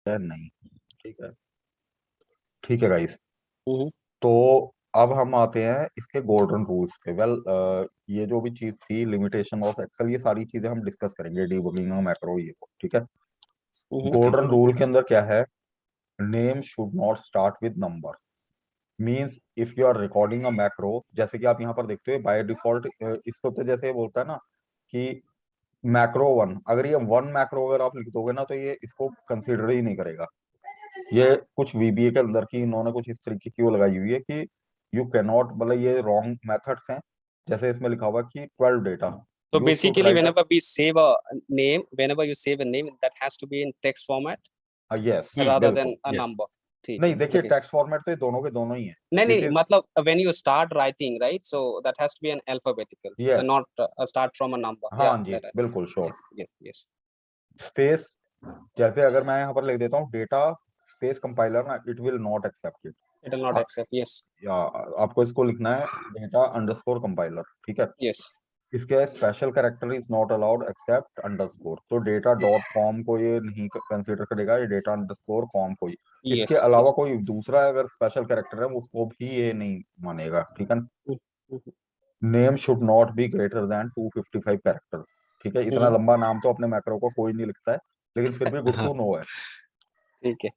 है नहीं। ठीक है, ठीक है गाइस। हम्म, तो अब हम आते हैं इसके गोल्डन रूल्स पे। वेल, ये जो भी चीज थी लिमिटेशन ऑफ एक्सेल, ये सारी चीजें हम डिस्कस करेंगे, डीबगिंग मैक्रो ये को, ठीक है। हम्म, गोल्डन रूल के अंदर क्या है, name should not start with number. Means if you are recording a macro, जैसे कि आप यहाँ पर देखते हो बाय डिफॉल्ट इसको तो जैसे बोलता है ना कि मैक्रो वन, अगर ये वन मैक्रो अगर आप लिख दोगे ना तो ये इसको कंसिडर ही नहीं करेगा। ये कुछ वीबीए के अंदर की इन्होंने कुछ इस तरीके की वो लगाई हुई है कि यू कैन नॉट, मतलब ये रॉन्ग मेथड्स हैं। जैसे इसमें लिखा हुआ कि 12 data, so you should basically right. whenever we save a name, whenever you save a name, that has to be in text format yes, rather बिल्कुल than a यस। number. ठीक है, नहीं देखिए, okay. टेक्स्ट फॉर्मेट तो ये दोनों के दोनों ही है। नहीं दिस नहीं, इज, मतलब when you start writing, right, so that has to be an alphabetical, yes, not start from a number. हाँ Yeah, जी that, बिल्कुल sure. yes, yes, yes. Space, जैसे अगर मैं यहाँ पर लिख देता हूँ डेटा स्पेस कंपाइलर ना, it will not accept it. It will not accept. Yes, या आपको इसको लिखना है डेटा अंडरस्कोर कंपाइलर, ठीक है। yes. इसके special character is not allowed except underscore, तो डेटा डॉट कॉम को ये नहीं कंसीडर करेगा, ये डेटा अंडरस्कोर कॉम को ही। इसके Yes, अलावा yes. कोई दूसरा अगर स्पेशल कैरेक्टर है उसको भी ये नहीं मानेगा, ठीक है। Mhm, name should not be greater than 255 characters, ठीक है। इतना mhm. लंबा नाम तो अपने मैक्रो को कोई नहीं लिखता है, लेकिन फिर भी गुड हाँ, टू नो है, ठीक है।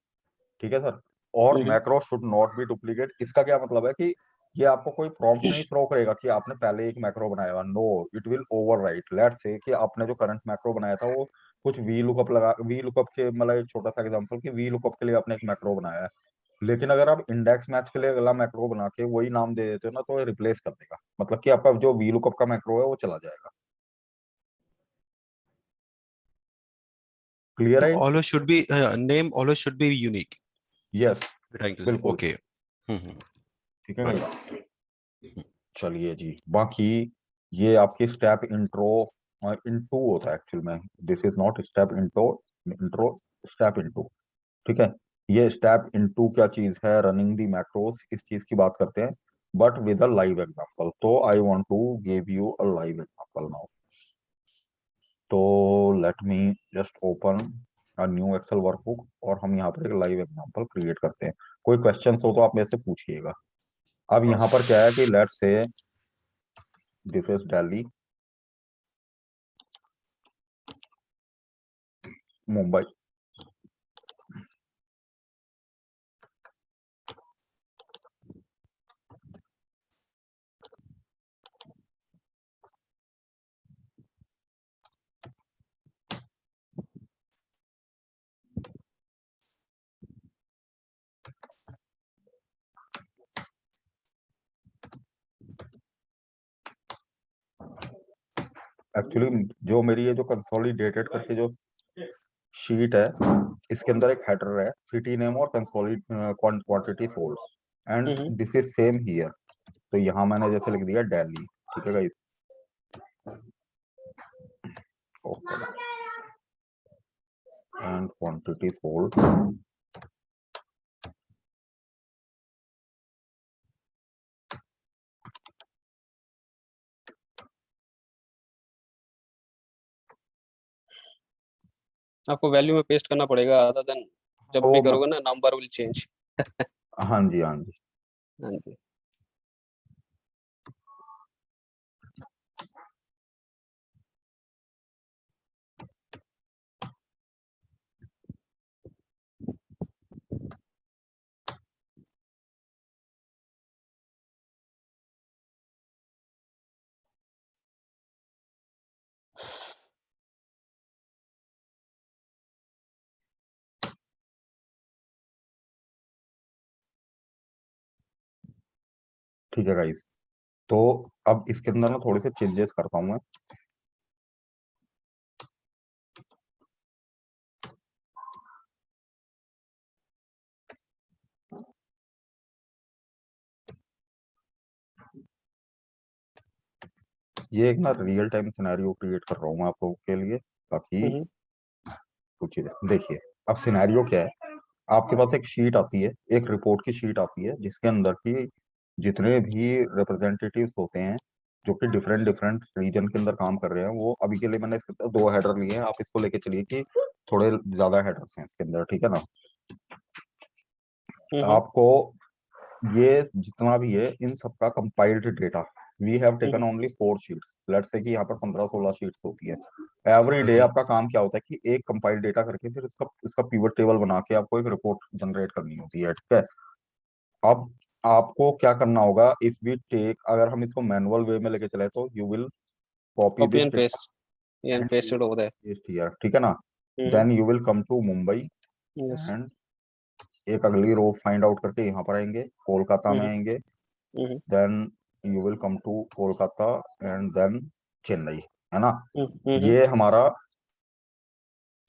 ठीक है सर। और Mhm. Macro should not be duplicate, इसका क्या मतलब है कि ये आपको कोई प्रॉम्प्ट नहीं थ्रो करेगा कि आपने पहले एक मैक्रो बनाया हुआ, no, it will overwrite. Let's say कि आपने जो करंट मैक्रो बनाया था वो कुछ वी लुकअप लगा, वी लुकअप के मतलब एक छोटा सा एग्जांपल कि वी लुकअप के लिए आपने एक मैक्रो बनाया है, लेकिन अगर आप इंडेक्स मैच के लिए अगला मैक्रो बना के वही नाम दे देते हो ना तो ये रिप्लेस कर देगा, मतलब कि आपका जो वी लुकअप का मैक्रो है वो चला जाएगा। क्लियर So है? always should be name always should be unique. Yes, You're trying to say. बिल्कुल, Okay. Hmm. ठीक है Right. भाई। चलिए जी, बाकी ये आपकी स्टेप इंट्रो इनटू होता है एक्चुअल में। This is not step intro, intro step into, ठीक है। ये स्टेप इनटू क्या चीज है, रनिंग दी मैक्रोस, इस चीज की बात करते हैं, but with a live example. तो I want to give you a live example now. तो let me just open a new Excel workbook और हम यहाँ पर एक लाइव एग्जांपल क्रिएट करते हैं। कोई क्वेश्चन हो तो आप मेरे से पूछिएगा। अब यहाँ पर क्या है कि let's say this is Delhi, Mumbai. Actually जो मेरी ये जो कंसोलिडेटेड करके जो शीट है, इसके अंदर एक हेडर है, सिटी नेम और consolidated quantity sold, and Mhm. This is same here. तो यहाँ मैंने जैसे लिख दिया दिल्ली, ठीक है guys. Okay, and quantity sold, आपको वैल्यू में पेस्ट करना पड़ेगा, अदर देन जब भी वो करोगे ना नंबर विल चेंज। हाँ जी, हाँ जी। हाँ जी। ठीक है गाइस, तो अब इसके अंदर ना थोड़े से चेंजेस करता हूँ मैं। ये एक ना रियल टाइम सिनेरियो क्रिएट कर रहा हूँ मैं आप लोगों के लिए, ताकि Mhm. कुछ चीजें देखिए। अब सिनेरियो क्या है, आपके पास एक शीट आती है, एक रिपोर्ट की शीट आती है, जिसके अंदर की जितने भी रिप्रेजेंटेटिव्स होते हैं जो कि डिफरेंट डिफरेंट रीजन के अंदर काम कर रहे हैं, वो अभी के लिए मैंने इसके दो हेडर लिए हैं, आप इसको लेके चलिए कि थोड़े ज्यादा हेडर्स हैं इसके अंदर, ठीक है ना। Mhm. आपको ये जितना भी है इन सबका compiled data, we have taken only 4 sheets, let's say कि यहाँ पर 15-16 शीट्स होती है एवरी डे। Mhm. आपका काम क्या होता है कि एक कंपाइल्ड डेटा करके फिर इसका पिवट टेबल बना के आपको एक रिपोर्ट जनरेट करनी होती है, ठीक है। अब आपको क्या करना होगा, इफ वी टेक, अगर हम इसको मैनुअल वे में लेके चले तो you will copy Copy this and data paste. Yeah, and and paste it over there. Here, ठीक है ना। Mhm. Then you will come to Mumbai Yes. And एक अगली रो फाइंड आउट करके यहाँ पर आएंगे, कोलकाता में Mhm. आएंगे, Mhm. Then you will come to Kolkata and then Chennai, है ना। Mhm. ये हमारा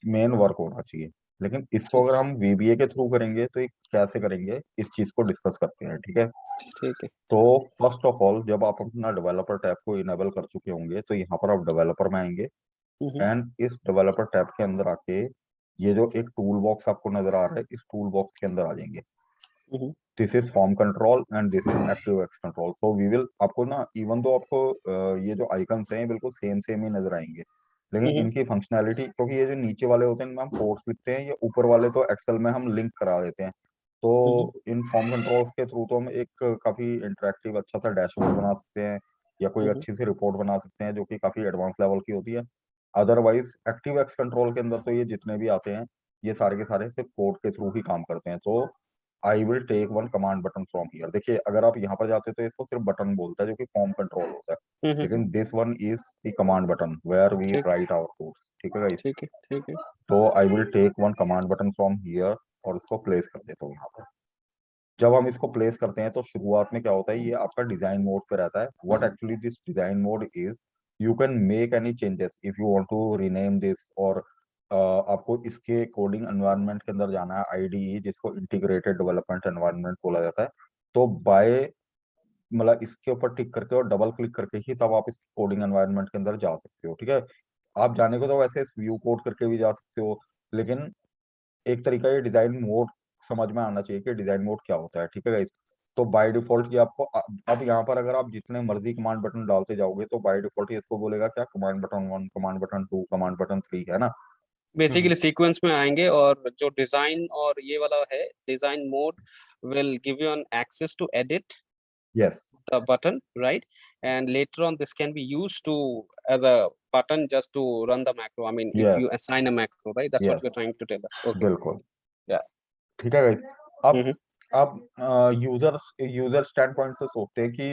मेन वर्क होना चाहिए। लेकिन इसको ठीक अगर हम वीबीए के थ्रू करेंगे तो ये कैसे करेंगे, इस चीज को डिस्कस करते हैं, ठीक है। ठीक है। तो फर्स्ट ऑफ ऑल जब आप अपना डेवलपर टैब को इनेबल कर चुके होंगे तो यहाँ पर आप डेवलपर में आएंगे Mhm. एंड इस डेवलपर टैब के अंदर आके ये जो एक टूल बॉक्स आपको नजर आ रहा है, इस टूल बॉक्स के अंदर आ जाएंगे। Mhm. This is form control and this is active x control. So we will, आपको ना इवन तो आपको ये जो आइकन्स हैं बिल्कुल सेम सेम ही नजर आएंगे, लेकिन Mhm. इनकी फंक्शनैलिटी, क्योंकि ये जो नीचे वाले होते हैं इनमें हम कोड्स लिखते हैं, ये ऊपर वाले तो एक्सेल में हम लिंक करा देते हैं। तो Mhm. इन फॉर्म कंट्रोल्स के थ्रू तो हम एक काफी इंटरेक्टिव अच्छा सा डैशबोर्ड बना सकते हैं या कोई Mhm. अच्छी सी रिपोर्ट बना सकते हैं जो कि काफी एडवांस लेवल की होती है। अदरवाइज एक्टिव एक्स कंट्रोल के अंदर तो ये जितने भी आते हैं ये सारे के सारे सिर्फ कोड के थ्रू ही काम करते हैं। तो I will take one command button from here. देखिए अगर आप यहाँ पर जाते तो इसको सिर्फ बटन बोलता है जो कि फॉर्म कंट्रोल होता है, Mhm. लेकिन this one is the command button where we ठीक राइट आवर कोड्स, ठीक है गाइस। ठीक है। ठीक है। तो I will take one command button from here और इसको प्लेस कर देता हूँ यहाँ पर। जब हम इसको प्लेस करते हैं तो शुरुआत में क्या होता है, ये आपका डिजाइन मोड पे रहता है। What actually this design mode is, you can make any changes if you want to rename this, और आपको इसके कोडिंग एनवायरनमेंट के अंदर जाना है, आईडीई जिसको इंटीग्रेटेड डेवलपमेंट एनवायरनमेंट बोला जाता है। तो बाय, मतलब इसके ऊपर टिक करके और डबल क्लिक करके ही तब आप इस कोडिंग एनवायरनमेंट के अंदर जा सकते हो, ठीक है। आप जाने को तो वैसे व्यू कोड करके भी जा सकते हो, लेकिन एक तरीका ये डिजाइन मोड समझ में आना चाहिए कि डिजाइन मोड क्या होता है, ठीक है गाइस। तो बाय डिफॉल्ट ये आपको अब यहाँ पर अगर आप जितने मर्जी कमांड बटन डालते जाओगे तो बाय डिफॉल्ट ये इसको बोलेगा क्या, command button 1, command button 2, command button 3, है ना। बेसिकली सीक्वेंस में आएंगे और जो डिजाइन और ये वाला है design mode will give you an access to edit yes the button, right? And later on this can be used to as a button just to run the macro. I mean if yes you assign a macro, right? That's what yes you're trying to tell us. Okay. बिल्कुल, Yeah. ठीक है guys. अब Mm-hmm. अब user user stand point से सोचते हैं कि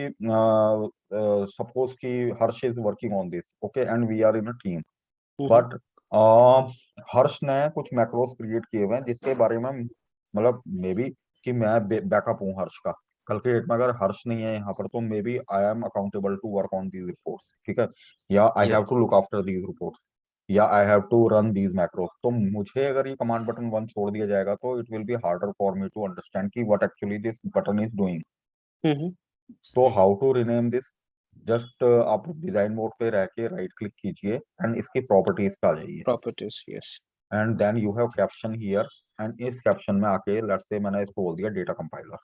suppose कि Harsh is working on this, okay, and we are in a team, Mm-hmm. But Harsh ने कुछ मैक्रोस क्रिएट किए हुए हैं जिसके बारे में मतलब मे बी कि मैं बैकअप हूँ हर्ष का। कल के डेट में अगर हर्ष नहीं है यहाँ पर तो maybe I am accountable to work on these reports, ठीक है, या I have Yes. To look after these reports, या I have to run these macros. तो मुझे अगर ये कमांड बटन 1 छोड़ दिया जाएगा तो it will be harder for me to understand कि what actually this button is doing. Mm-hmm. तो how to rename this, just आप डिजाइन मोड पे रह के राइट क्लिक कीजिए एंड इसकी प्रॉपर्टीज पे आ जाइए Properties, yes. And then you have caption here. And इस कैप्शन में आके लेट्स से मैंने इसको बोल दिया data compiler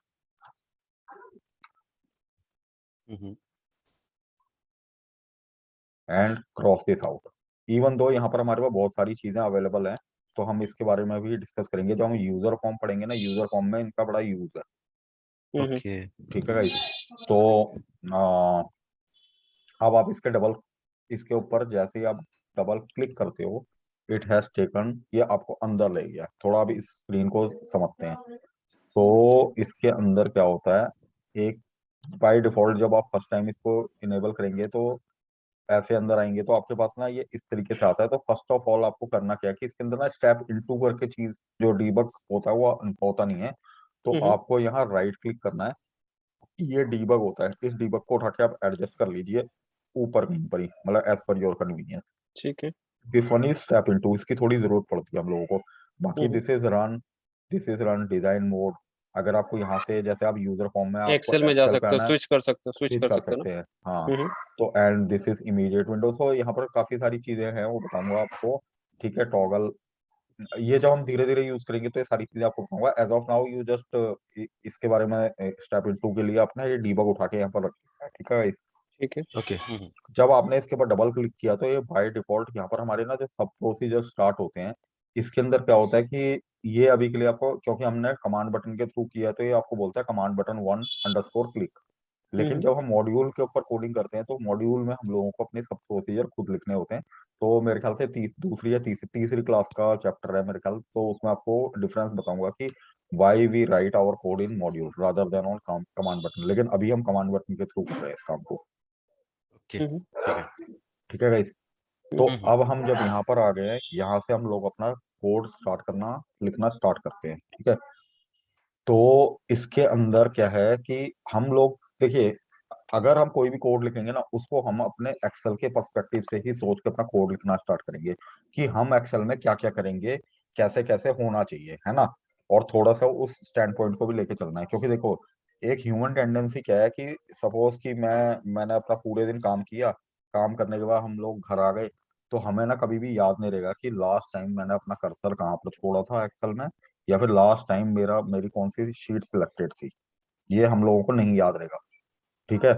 Mhm. And cross this out. Even though यहाँ पर हमारे पास बहुत सारी चीजें अवेलेबल हैं तो हम इसके बारे में भी डिस्कस करेंगे जब हम यूजर फॉर्म पढ़ेंगे ना। यूजर फॉर्म में इनका बड़ा यूज है, Mm-hmm. Okay. ठीक है गाइस। तो अब आप इसके ऊपर जैसे ही आप डबल क्लिक करते हो इट हैज टेकन, ये आपको अंदर ले गया। थोड़ा अब इस स्क्रीन को समझते हैं। तो इसके अंदर क्या होता है, एक बाय डिफॉल्ट जब आप फर्स्ट टाइम इसको इनेबल करेंगे तो ऐसे अंदर आएंगे तो आपके पास ना ये इस तरीके से आता है। तो फर्स्ट ऑफ ऑल आपको करना क्या है कि इसके अंदर ना स्टेप इनटू करके चीज जो डीबग होता है वो होता नहीं है। तो Mm-hmm. आपको यहाँ राइट क्लिक करना है, ये डीबग होता है, इस डीबग को उठा के आप एडजस्ट कर लीजिए ऊपर कहीं पर ही, मतलब एज पर योर कन्वीनियंस। ठीक है। This one is step into, इसकी थोड़ी जरूरत पड़ती है हम लोगों को। बाकी Mm-hmm. This is run design mode. अगर आपको यहाँ से जैसे आप यूजर फॉर्म में आपको एक्सेल में जा एक्सेल पे सकते हो, आना है, स्विच कर सकते हो, स्विच स्विच कर कर सकते हो सकते हैं, हाँ। ना। Mm-hmm. तो and this is immediate window. So यहाँ पर काफी सारी चीजें हैं वो बताऊंगा आपको, ठीक है। टॉगल, ये जब हम धीरे धीरे यूज करेंगे तो ये सारी चीजें आपको बताऊंगा। As of now you just इसके बारे में स्टेप इनटू के लिए अपना ये डीबग उठा के यहाँ पर रखिएगा, ठीक है। ठीक है। Okay. Mhm. जब आपने इसके ऊपर डबल क्लिक किया तो ये बाय डिफॉल्ट यहाँ पर हमारे ना जो सब प्रोसीजर स्टार्ट होते हैं इसके अंदर क्या होता है कि ये अभी के लिए आपको, क्योंकि हमने कमांड बटन के थ्रू किया है, तो ये आपको बोलता है कमांड बटन 1_क्लिक। लेकिन जब हम मॉड्यूल के ऊपर कोडिंग करते हैं तो मॉड्यूल में हम लोगों को अपने सब प्रोसीजर खुद लिखने होते हैं। तो मेरे ख्याल से दूसरी या तीसरी क्लास का चैप्टर है मेरे ख्याल, तो उसमें आपको डिफरेंस बताऊंगा कि why we write our code in module rather than on command button. लेकिन अभी हम कमांड बटन के थ्रू कर रहे हैं इस काम को। Okay. ठीक है। ठीक है गाइस। तो हम्म, अब हम जब यहाँ पर आ गए हैं, यहाँ से हम लोग अपना कोड स्टार्ट करना, लिखना स्टार्ट करते हैं। ठीक है। तो इसके अंदर क्या है कि हम लोग देखिए, अगर हम कोई भी कोड लिखेंगे ना, उसको हम अपने एक्सेल के पर्सपेक्टिव से ही सोच के अपना कोड लिखना स्टार्ट करेंगे कि हम एक्सेल में क्या क्या करेंगे, कैसे कैसे होना चाहिए, है ना। और थोड़ा सा उस स्टैंड पॉइंट को भी लेके चलना है, क्योंकि देखो एक ह्यूमन टेंडेंसी क्या है कि सपोज कि मैंने अपना पूरे दिन काम किया, काम करने के बाद हम लोग घर आ गए, तो हमें ना कभी भी याद नहीं रहेगा कि लास्ट टाइम मैंने अपना कर्सर कहाँ पर छोड़ा था एक्सेल में, या फिर लास्ट टाइम मेरी कौन सी शीट सिलेक्टेड थी। ये हम लोगों को नहीं याद रहेगा। ठीक है।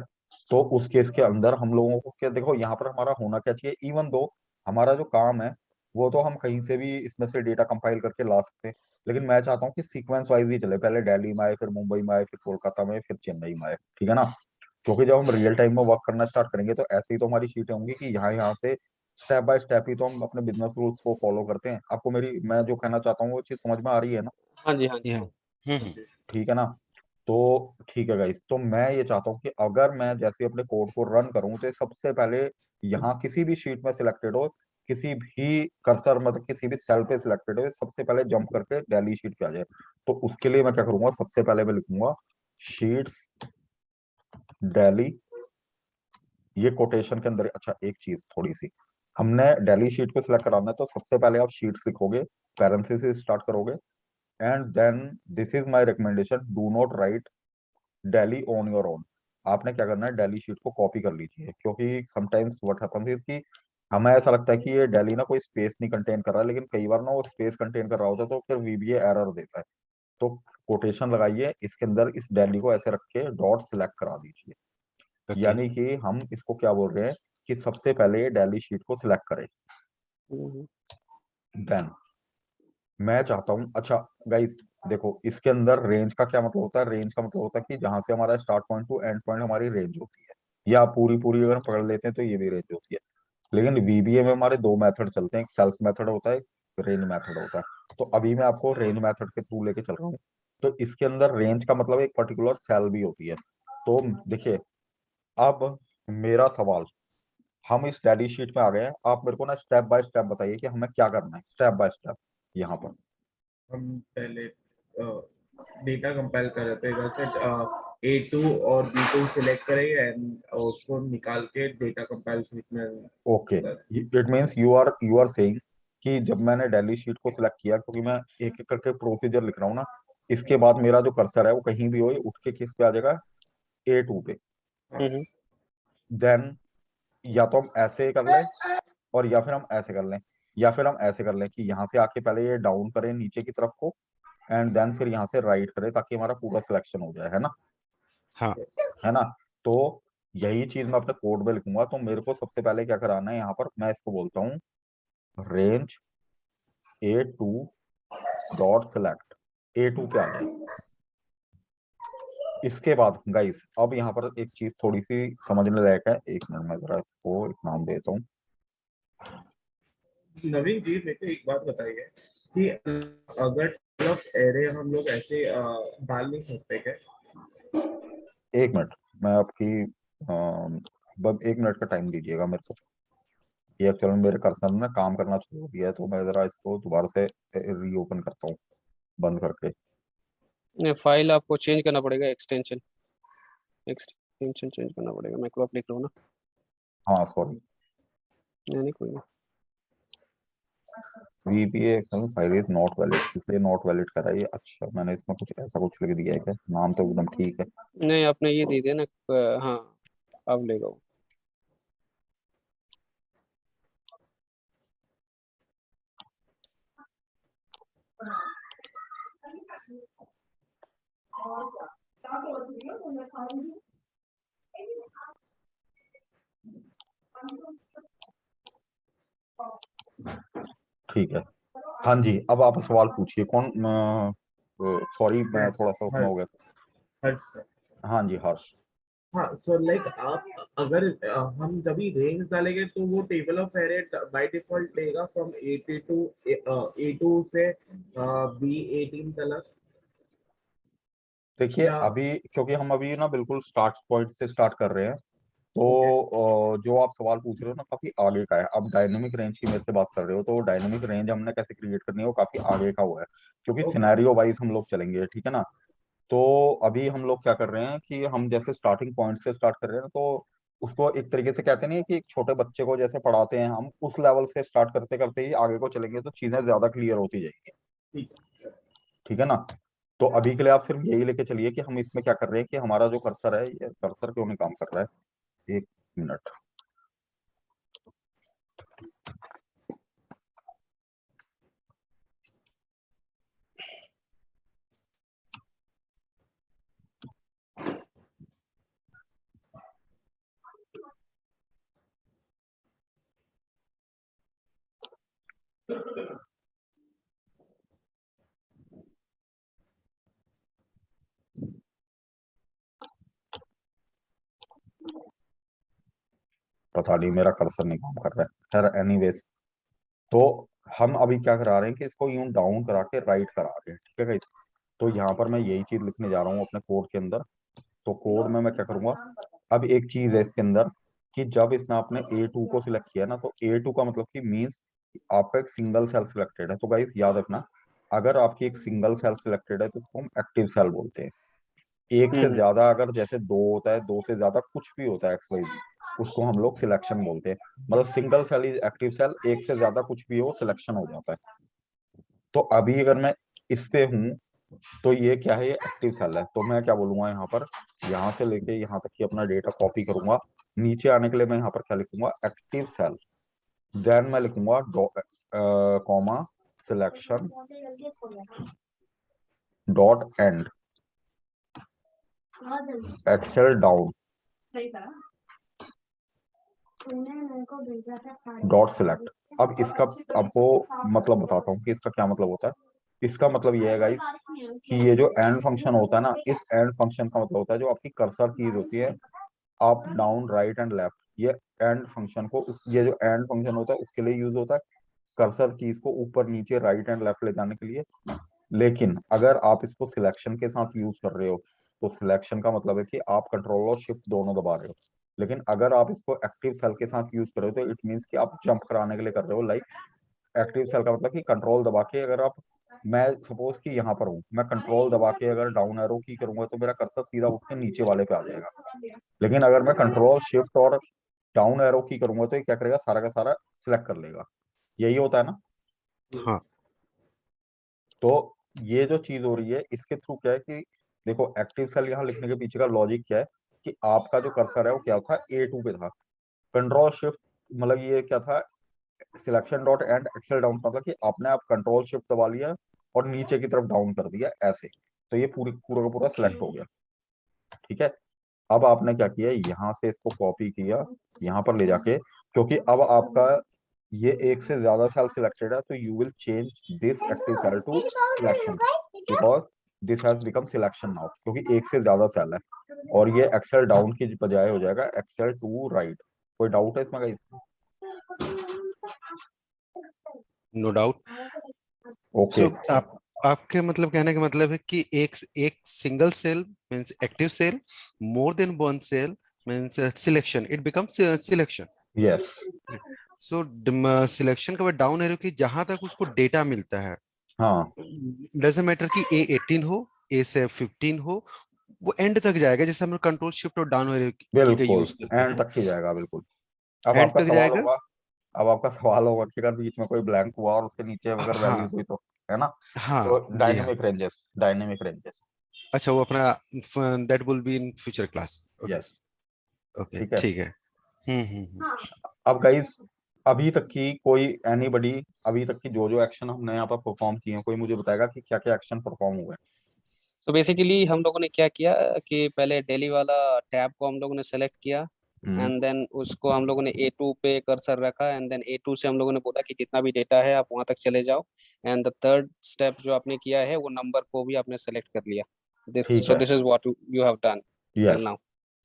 तो उस केस के अंदर हम लोगों को क्या, देखो यहाँ पर हमारा होना क्या चाहिए, इवन दो हमारा जो काम है वो तो हम कहीं से भी इसमें से डेटा कंपाइल करके ला सकते हैं, लेकिन मैं चाहता हूँ कि सीक्वेंस वाइज ही चले, पहले दिल्ली में आए, फिर मुंबई में आए, फिर कोलकाता में, फिर चेन्नई में आए। ठीक है ना। क्योंकि जब हम रियल टाइम में वर्क करना स्टार्ट करेंगे तो ऐसे ही तो हमारी शीटें होंगी कि यहाँ यहाँ से स्टेप बाय स्टेप ही तो हम अपने बिजनेस रूल्स को फॉलो करते हैं। आपको मेरी, मैं जो कहना चाहता हूँ वो चीज समझ में आ रही है ना। हाँ जी, हाँ जी। Yeah. हम्म, ठीक है ना। तो ठीक है गाइस, तो मैं ये चाहता हूँ कि अगर मैं जैसे अपने कोड को रन करूँ तो ये सबसे पहले यहाँ किसी भी शीट में सिलेक्टेड हो, किसी भी कर्सर मतलब किसी भी सेल पे सिलेक्टेड हो, ये सबसे पहले जंप करके डेली शीट पे आ जाए। तो उसके लिए मैं क्या करूंगा, सबसे पहले मैं लिखूंगा शीट्स डेली, ये कोटेशन के अंदर। अच्छा एक चीज थोड़ी सी, हमने डेली शीट को सिलेक्ट कराना है तो सबसे पहले आप शीट्स लिखोगे, पैरेंथेसिस से स्टार्ट करोगे, and then this is my recommendation, do not write daily on your own. आपने क्या करना है, डेली शीट को कॉपी कर लीजिए, क्योंकि समटाइम्स व्हाट हैपेंस इज कि हमें ऐसा लगता है कि ये डेली ना कोई स्पेस नहीं कंटेन कर रहा है, लेकिन कई बार ना वो स्पेस कंटेन कर रहा होता है, तो फिर वीबीए एरर देता है। तो कोटेशन लगाइए इसके अंदर, इस डेली को ऐसे रख के डॉट सिलेक्ट करा दीजिए। ओके। यानी कि हम इसको क्या बोल रहे हैं कि सबसे पहले ये डेली शीट को सिलेक्ट करें। हम्म, देन मैं चाहता हूँ, अच्छा गाइस देखो इसके अंदर रेंज का क्या मतलब होता है, रेंज का मतलब होता है कि जहां से हमारा start point two and point हमारी रेंज होती है, या पूरी पूरी अगर हम पकड़ लेते हैं तो ये भी रेंज होती है। लेकिन वीबीए में हमारे दो मेथड चलते हैं, एक सेल्स मेथड होता है, एक रेंज मेथड होता है। तो अभी मैं आपको रेंज मेथड के थ्रू लेके चल रहा हूँ। तो इसके अंदर रेंज का मतलब एक पर्टिकुलर सेल भी होती है। तो देखिए, अब मेरा सवाल, हम इस डेली शीट में आ गए हैं, आप मेरे को ना स्टेप बाय स्टेप बताइए कि हमें क्या करना है स्टेप बाय स्टेप यहाँ पर। हम पहले डेटा कंपाइल कर रहे थे, वैसे A2 और B2 सिलेक्ट करेंगे एंड उसको निकाल के डेटा कंपाइल शीट में okay, it means you are saying कि जब मैंने डेली शीट को सिलेक्ट किया, क्योंकि मैं एक एक करके प्रोसीजर लिख रहा हूँ ना, इसके बाद मेरा जो कर्सर है वो कहीं भी हो, ये उठ के किस पे आ जाएगा, A2 पे। हम्म, देन या तो हम ऐसे कर लें, और या फिर हम ऐसे कर लें, या फिर हम ऐसे कर लें कि यहाँ से आके पहले ये डाउन करें नीचे की तरफ को, एंड देन फिर यहाँ से राइट करें, ताकि हमारा पूरा सिलेक्शन हो जाए, है ना। हाँ। है ना। तो यही चीज मैं अपने कोड में लिखूंगा। तो मेरे को सबसे पहले क्या कराना है, यहाँ पर मैं इसको बोलता हूँ range A2 dot select, A2 पे आ जाए। इसके बाद गाइस अब यहाँ पर एक चीज थोड़ी सी समझने लायक है, एक मिनट में जरा इसको एक नाम देता हूँ। नवीन जी मेरे को एक बात बताइए कि अगर ऑफ एरे हम लोग ऐसे डाल नहीं सकते क्या? एक मिनट, मैं आपकी बस एक मिनट का टाइम दीजिएगा मेरे को। ये एक्चुअली मेरे कर्सर ने काम करना छोड़ दिया है, तो मैं जरा इसको दोबारा से रीओपन करता हूँ, बंद करके। फाइल आपको चेंज करना पड़ेगा, एक्सटेंशन चेंज करना पड़ेगा। मैं क्रॉप लिख रहा हूँ ना, हाँ सॉरी, नहीं कोई नहीं। VBA file is not valid, इसलिए नॉट वैलिड करा है ये। अच्छा मैंने इसमें कुछ ऐसा कुछ लिख दिया है क्या, नाम तो एकदम ठीक है। नहीं आपने ये दे दिया ना, हाँ अब लेगा वो। ठीक है। हाँ जी, अब आप सवाल पूछिए। कौन? सॉरी, मैं थोड़ा सा उसमें हो गया था। हर्ष। हाँ जी, हर्ष। हाँ, सो लाइक आप अगर हम जब भी रेंज डालेंगे तो वो table of array by default लेगा फ्रॉम A2 से B18 तक। देखिए या अभी, क्योंकि हम अभी ना बिल्कुल स्टार्ट पॉइंट से स्टार्ट कर रहे हैं, तो जो आप सवाल पूछ रहे हो ना काफी आगे का है। अब डायनेमिक रेंज की मेरे से बात कर रहे हो, तो डायनेमिक रेंज हमने कैसे क्रिएट करनी है वो काफी आगे का हुआ है, क्योंकि ओके। सिनेरियो वाइज हम लोग चलेंगे, ठीक है ना। तो अभी हम लोग क्या कर रहे हैं कि हम जैसे स्टार्टिंग पॉइंट से स्टार्ट कर रहे हैं, तो उसको एक तरीके से कहते नहीं है कि एक छोटे बच्चे को जैसे पढ़ाते हैं, हम उस लेवल से स्टार्ट करते करते ही आगे को चलेंगे तो चीजें ज्यादा क्लियर होती जाएंगी, ठीक है। ठीक है ना। तो अभी के लिए आप सिर्फ यही लेके चलिए कि हम इसमें क्या कर रहे हैं, कि हमारा जो कर्सर है, ये कर्सर क्यों नहीं काम कर रहा है, 1 मिनट। पता नहीं मेरा कर्सर नहीं काम कर रहा है, खैर एनीवेज। तो हम अभी क्या करा रहे हैं कि इसको यूं डाउन करा के राइट करा रहे हैं, ठीक है guys? तो यहाँ पर मैं यही चीज लिखने जा रहा हूँ अपने कोड के अंदर। तो कोड में मैं क्या करूंगा, अब एक चीज है इसके अंदर, कि जब इसने आपने A2 को सिलेक्ट किया ना, तो A2 का मतलब कि मींस आपका एक सिंगल सेल सिलेक्टेड है। तो गाइस याद रखना, अगर आपकी एक सिंगल सेल सिलेक्टेड है तो उसको हम एक्टिव सेल बोलते हैं। एक से ज्यादा अगर जैसे दो होता है, दो से ज्यादा कुछ भी होता है XYZ, उसको हम लोग सिलेक्शन बोलते हैं। मतलब single cell is active cell, एक से ज्यादा कुछ भी हो सिलेक्शन हो जाता है। तो अभी अगर मैं इस पे हूँ, तो ये क्या है, ये एक्टिव सेल है। तो मैं क्या बोलूंगा यहाँ पर, यहाँ से लेके यहाँ तक की अपना डेटा कॉपी करूंगा। नीचे आने के लिए मैं यहाँ पर क्या लिखूंगा, एक्टिव सेल। देन मैं लिखूंगा comma selection dot and exhale down dot select. अब इसका आपको मतलब बताता हूँ कि इसका क्या मतलब होता है। इसका मतलब ये है गाइस कि ये जो एंड फंक्शन होता है ना, इस एंड फंक्शन का मतलब होता है जो आपकी कर्सर कीज होती है, up down right and left, ये एंड फंक्शन को ये जो एंड फंक्शन होता है उसके लिए यूज होता है, कर्सर कीज को ऊपर नीचे राइट एंड लेफ्ट ले जाने के लिए। लेकिन अगर आप इसको सिलेक्शन के साथ यूज कर रहे हो, तो सिलेक्शन का मतलब है कि आप कंट्रोल और शिफ्ट दोनों दबा रहे हो। लेकिन अगर आप इसको एक्टिव सेल के साथ यूज कर रहे हो, तो इट मीन्स कि आप जंप कराने के लिए कर रहे हो। लाइक एक्टिव सेल का मतलब कि कंट्रोल दबा के, अगर आप, मैं सपोज कि यहाँ पर हूँ, मैं कंट्रोल दबा के अगर डाउन एरो की करूंगा तो मेरा कर्सर सीधा उठ के नीचे वाले पे आ जाएगा। लेकिन अगर मैं कंट्रोल शिफ्ट और डाउन एरो की करूंगा तो ये क्या करेगा, सारा का सारा सिलेक्ट कर लेगा। यही होता है ना। हाँ। तो ये जो चीज हो रही है इसके थ्रू क्या है कि देखो, एक्टिव सेल यहाँ लिखने के पीछे का लॉजिक क्या है, कि आपका जो कर्सर है वो क्या था, A2 पे था। कंट्रोल शिफ्ट मतलब ये क्या था, selection dot and exhale down, मतलब कि आपने आप कंट्रोल शिफ्ट दबा लिया और नीचे की तरफ डाउन कर दिया ऐसे, तो ये पूरी पूरा का पूरा सिलेक्ट हो गया, ठीक है। अब आपने क्या किया, यहाँ से इसको कॉपी किया यहाँ पर ले जाके, क्योंकि अब आपका ये एक से ज्यादा सेल सिलेक्टेड है, तो you will change this active cell to selection, because this has become selection now, क्योंकि एक से ज्यादा सेल है। और ये एक्सेल डाउन की बजाय हो जाएगा एक्सेल टू राइट। कोई डाउट है इसमें guys? No doubt. Okay. So आपके मतलब कहने का मतलब है कि एक एक single cell means active cell, more than one cell means selection, it becomes selection. Yes. So selection के बाद डाउन एरो की जहां तक उसको डेटा मिलता है, हाँ डजेंट मैटर कि A18 हो, A15 हो, वो एंड तक जाएगा। जैसे हम लोग कंट्रोल शिफ्ट और डाउन एरो की का बिल्कुल, यूज करते एंड हैं, तक ही जाएगा बिल्कुल। अब एंड आपका तक सवाल जाएगा। होगा, अब आपका सवाल होगा कि अगर बीच में कोई ब्लैंक हुआ और उसके नीचे अगर हाँ वैल्यूज हुई तो, है ना। हाँ तो जी हाँ। Dynamic ranges, dynamic ranges. अच्छा, वो अपना that will be in future class. Okay. Yes. Okay ठीक है। ठीक है। हम्म। अब गाइस, अभी तक की कोई एनीबडी, अभी तक की जो जो एक्शन हमने यहाँ पर परफॉर्म किए हैं, कोई मुझे बताएगा कि क्या क्या एक्शन परफॉर्म हुए तो बेसिकली हम लोगों ने क्या किया कि पहले डेली वाला टैब को हम लोगों ने सेलेक्ट किया, एंड देन उसको हम लोगों ने A2 पे कर्सर रखा एंड देन A2 से हम लोगों ने बोला कि जितना भी डेटा है आप वहां तक चले जाओ एंड द थर्ड स्टेप जो आपने किया है वो नंबर को भी आपने सेलेक्ट कर लिया ठीक सो है। This is what you have done till yes now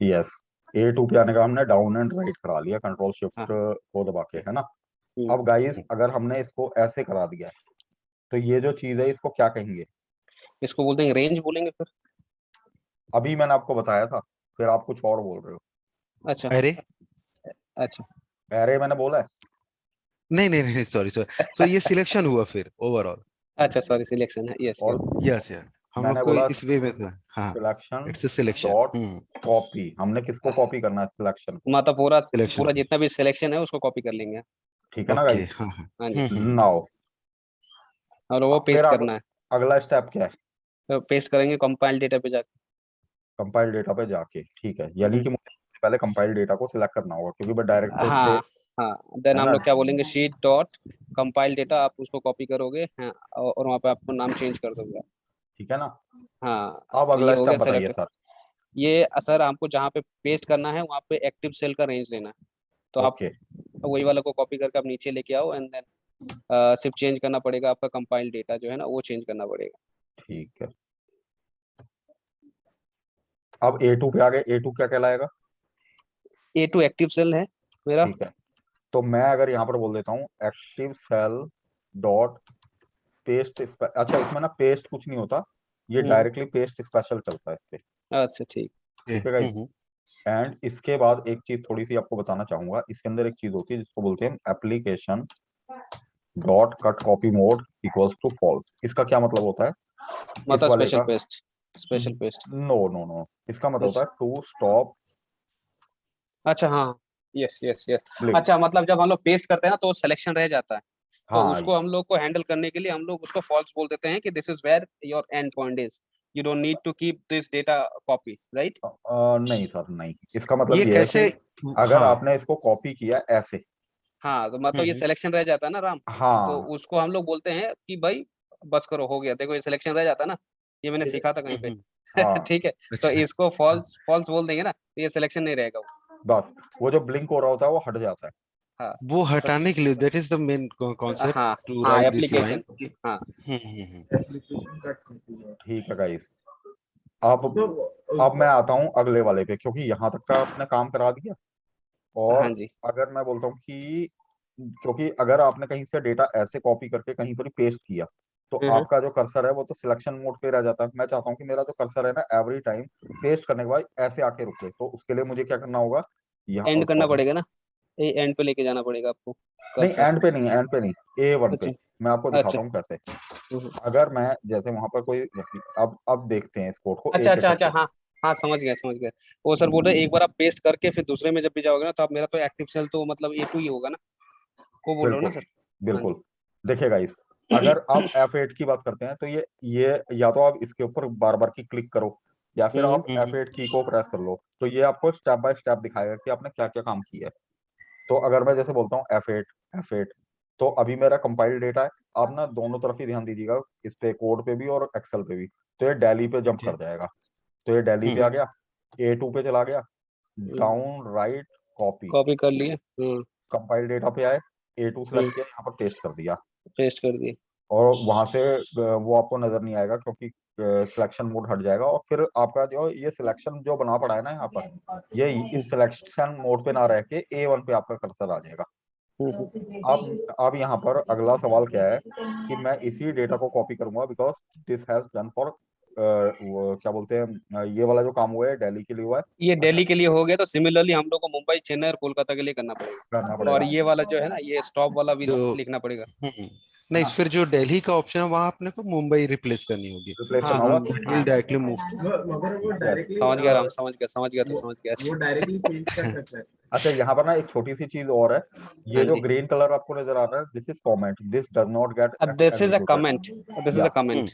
yes, A2 पे आने का हमने डाउन एंड राइट करा लिया, कंट्रोल हाँ शिफ्ट को दबा के, है ना। हम्म, अब गाइस अगर हमने इसको ऐसे करा दिया है तो ये जो चीज है इसको क्या कहेंगे? इसको बोलते हैं रेंज बोलेंगे फिर अभी मैंने आपको बताया था, फिर आप कुछ और बोल रहे हो। अच्छा अरे अच्छा एरे मैंने बोला है। नहीं नहीं नहीं, सॉरी सॉरी, सो ये सिलेक्शन हुआ फिर ओवरऑल। अच्छा सॉरी सिलेक्शन है यस और यस यस यस, हम लोग मैंने को बोला इस वे में था। हाँ, selection it's a selection. Dot copy, हमने किसको कॉपी करना है? सिलेक्शन। मतलब पूरा सिलेक्शन, पूरा जितना भी सिलेक्शन है उसको कॉपी कर लेंगे ठीक है ना ओके, गाइस। हाँ हाँ। हाँ जी नाउ और वो फिर पेस्ट करना है अगला स्टेप क्या है? तो पेस्ट करेंगे कंपाइल डेटा पे जाके कंपाइल डेटा पे जाके, ठीक है, यानी हम्म, कि मुझे सबसे पहले कंपाइल डेटा को सिलेक्ट करना होगा क्योंकि मैं डायरेक्ट से, हाँ हाँ देन है हम ना। लोग क्या बोलेंगे शीट डॉट कंपाइल डेटा आप उसको कॉपी करोगे हाँ, और वहाँ पे आपको नाम चेंज कर दोगे ठीक है ना। हाँ अब तो ये अगला हो स्टेप गया बताइए सेलेक्ट सर। ये सर हमको जहाँ पे पेस्ट करना है वहाँ पे एक्टिव सेल का रेंज देना है तो आप ओके वही वाला को कॉपी करके आप नीचे लेके आओ एंड देन सिर्फ चेंज करना पड़ेगा आपका कंपाइल डेटा जो है ना वो चेंज करना पड़ेगा ठीक है। अब A2 पे आ गए, A2 क्या कहलाएगा? A2 एक्टिव सेल है मेरा ठीक है, तो मैं अगर यहाँ पर बोल देता हूँ एक्टिव सेल डॉट पेस्ट, अच्छा इसमें ना पेस्ट कुछ नहीं होता, ये हम्म डायरेक्टली पेस्ट स्पेशल चलता है इस पे। अच्छा ठीक ठीक है गाइस। एंड इसके बाद एक चीज थोड़ी सी आपको बताना चाहूंगा, इसके अंदर एक चीज होती है जिसको बोलते हैं application dot cut copy mode equals to false. इसका क्या मतलब होता है? इस मतलब वाले का special paste no no no, इसका मतलब होता अच्छा है टू स्टॉप अच्छा हाँ यस यस यस ब्लिंक। अच्छा मतलब जब हम लोग पेस्ट करते हैं ना तो सिलेक्शन रह जाता है तो हाँ उसको हम लोग को हैंडल करने के लिए हम लोग उसको फॉल्स बोल देते हैं कि this is where your end point is you don't need to keep this data copy right नहीं सर नहीं, इसका ये मतलब ये है कैसे? कि अगर हाँ। आपने इसको कॉपी किया ऐसे, हाँ तो मतलब ये सिलेक्शन रह जाता है ना राम तो हाँ उसको हम लोग बोलते हैं कि भाई बस करो हो गया देखो ये सिलेक्शन रह जाता है ना ये मैंने सीखा था कहीं पे हाँ, ठीक है तो अच्छा, इसको फॉल्स फॉल्स बोल देंगे ना तो ये सिलेक्शन नहीं रहेगा वो बस वो जो ब्लिंक हो रहा होता है वो हट जाता है। हाँ वो बस हटाने के लिए that is the main concept हाँ टू हाँ राइट दिस एप्लीकेशन लाइन। हाँ एप्लीकेशन का ठीक है गाइस। अब तो मैं आता हूँ अगले वाले पे, क्योंकि यहाँ तक का आपने काम करा दिया। हाँ और जी अगर मैं बोलता हूँ कि क्योंकि अगर आपने कहीं से डेटा ऐसे कॉपी करके कहीं पर पेस्ट किया तो हम्म आपका जो कर्सर है वो तो सिलेक्शन मोड पे रह जाता है। मैं चाहता हूँ कि मेरा जो कर्सर है ना एवरी टाइम पेस्ट करने के बाद ऐसे आके रुके, तो उसके लिए मुझे क्या करना होगा? यहाँ एंड करना सॉरी, पड़ेगा ना ये एंड पे लेके जाना पड़ेगा आपको नहीं कर्सर एंड पे नहीं, एंड पे नहीं, A1 पे। अच्छा मैं आपको अच्छा दिखाता हूँ कैसे। अगर मैं जैसे वहां पर कोई, अब देखते हैं इस कोड को अच्छा एक एक अच्छा अच्छा करके। हाँ हाँ समझ गया वो सर बोल रहे एक बार आप पेस्ट करके फिर दूसरे में जब भी जाओगे ना तो आप मेरा तो एक्टिव सेल तो मतलब A2 ही होगा ना वो बोल रहे हो ना बिल्कुल सर हाँ बिल्कुल। जी देखिएगा इस, अगर आप F8 की बात करते हैं तो ये या तो आप इसके ऊपर बार बार की क्लिक करो या फिर आप हम्म। F8 की को प्रेस कर लो, तो ये आपको स्टेप बाय स्टेप दिखाएगा कि आपने क्या क्या काम किया है। तो अगर मैं जैसे बोलता हूँ F8, तो अभी मेरा कंपाइल डेटा है। आप ना दोनों तरफ ही ध्यान दीजिएगा, इस पे कोड पे भी और एक्सेल पे भी। तो ये डेली पे जंप कर जाएगा, तो ये डेली पे आ गया, A2 पे चला गया, डाउन राइट कॉपी, कॉपी कर लिए कंपाइल डेटा पे आए, A2 सेलेक्ट किया, यहाँ पर पेस्ट कर दिया। पेस्ट कर दिए और वहां से वो आपको नजर नहीं आएगा क्योंकि सिलेक्शन मोड हट जाएगा, और फिर आपका जो ये सिलेक्शन जो बना पड़ा है ना यहाँ पर, ये इस सिलेक्शन मोड पे ना रह के A1 पे आपका कर्सर आ जाएगा। अब यहाँ पर अगला सवाल क्या है कि मैं इसी डेटा को कॉपी करूंगा, because this has done for क्या बोलते हैं, ये वाला जो काम हुआ है दिल्ली के लिए हुआ है। ये अच्छा, दिल्ली के लिए हो गया तो सिमिलरली हम लोग को मुंबई चेन्नई और कोलकाता के लिए करना करना पड़ेगा और पड़ेगा। ये वाला जो है ना ये स्टॉप वाला भी जो लिखना पड़ेगा नहीं, फिर जो दिल्ली का ऑप्शन है वहां अपने को मुंबई रिप्लेस करनी होगी। रिप्लेस हाँ करना हाँ होगा। दैट हाँ विल डायरेक्टली मूव मगर वो यस। डायरेक्टली समझ गया राम समझ गया तो वो समझ गया वो डायरेक्टली चेंज कर सकता है। अच्छा, यहाँ पर ना एक छोटी सी चीज और है, ये हाँ जो जी ग्रीन कलर आपको नजर आ रहा है, this is comment, this does not get this is a executed. Comment this is या अ कमेंट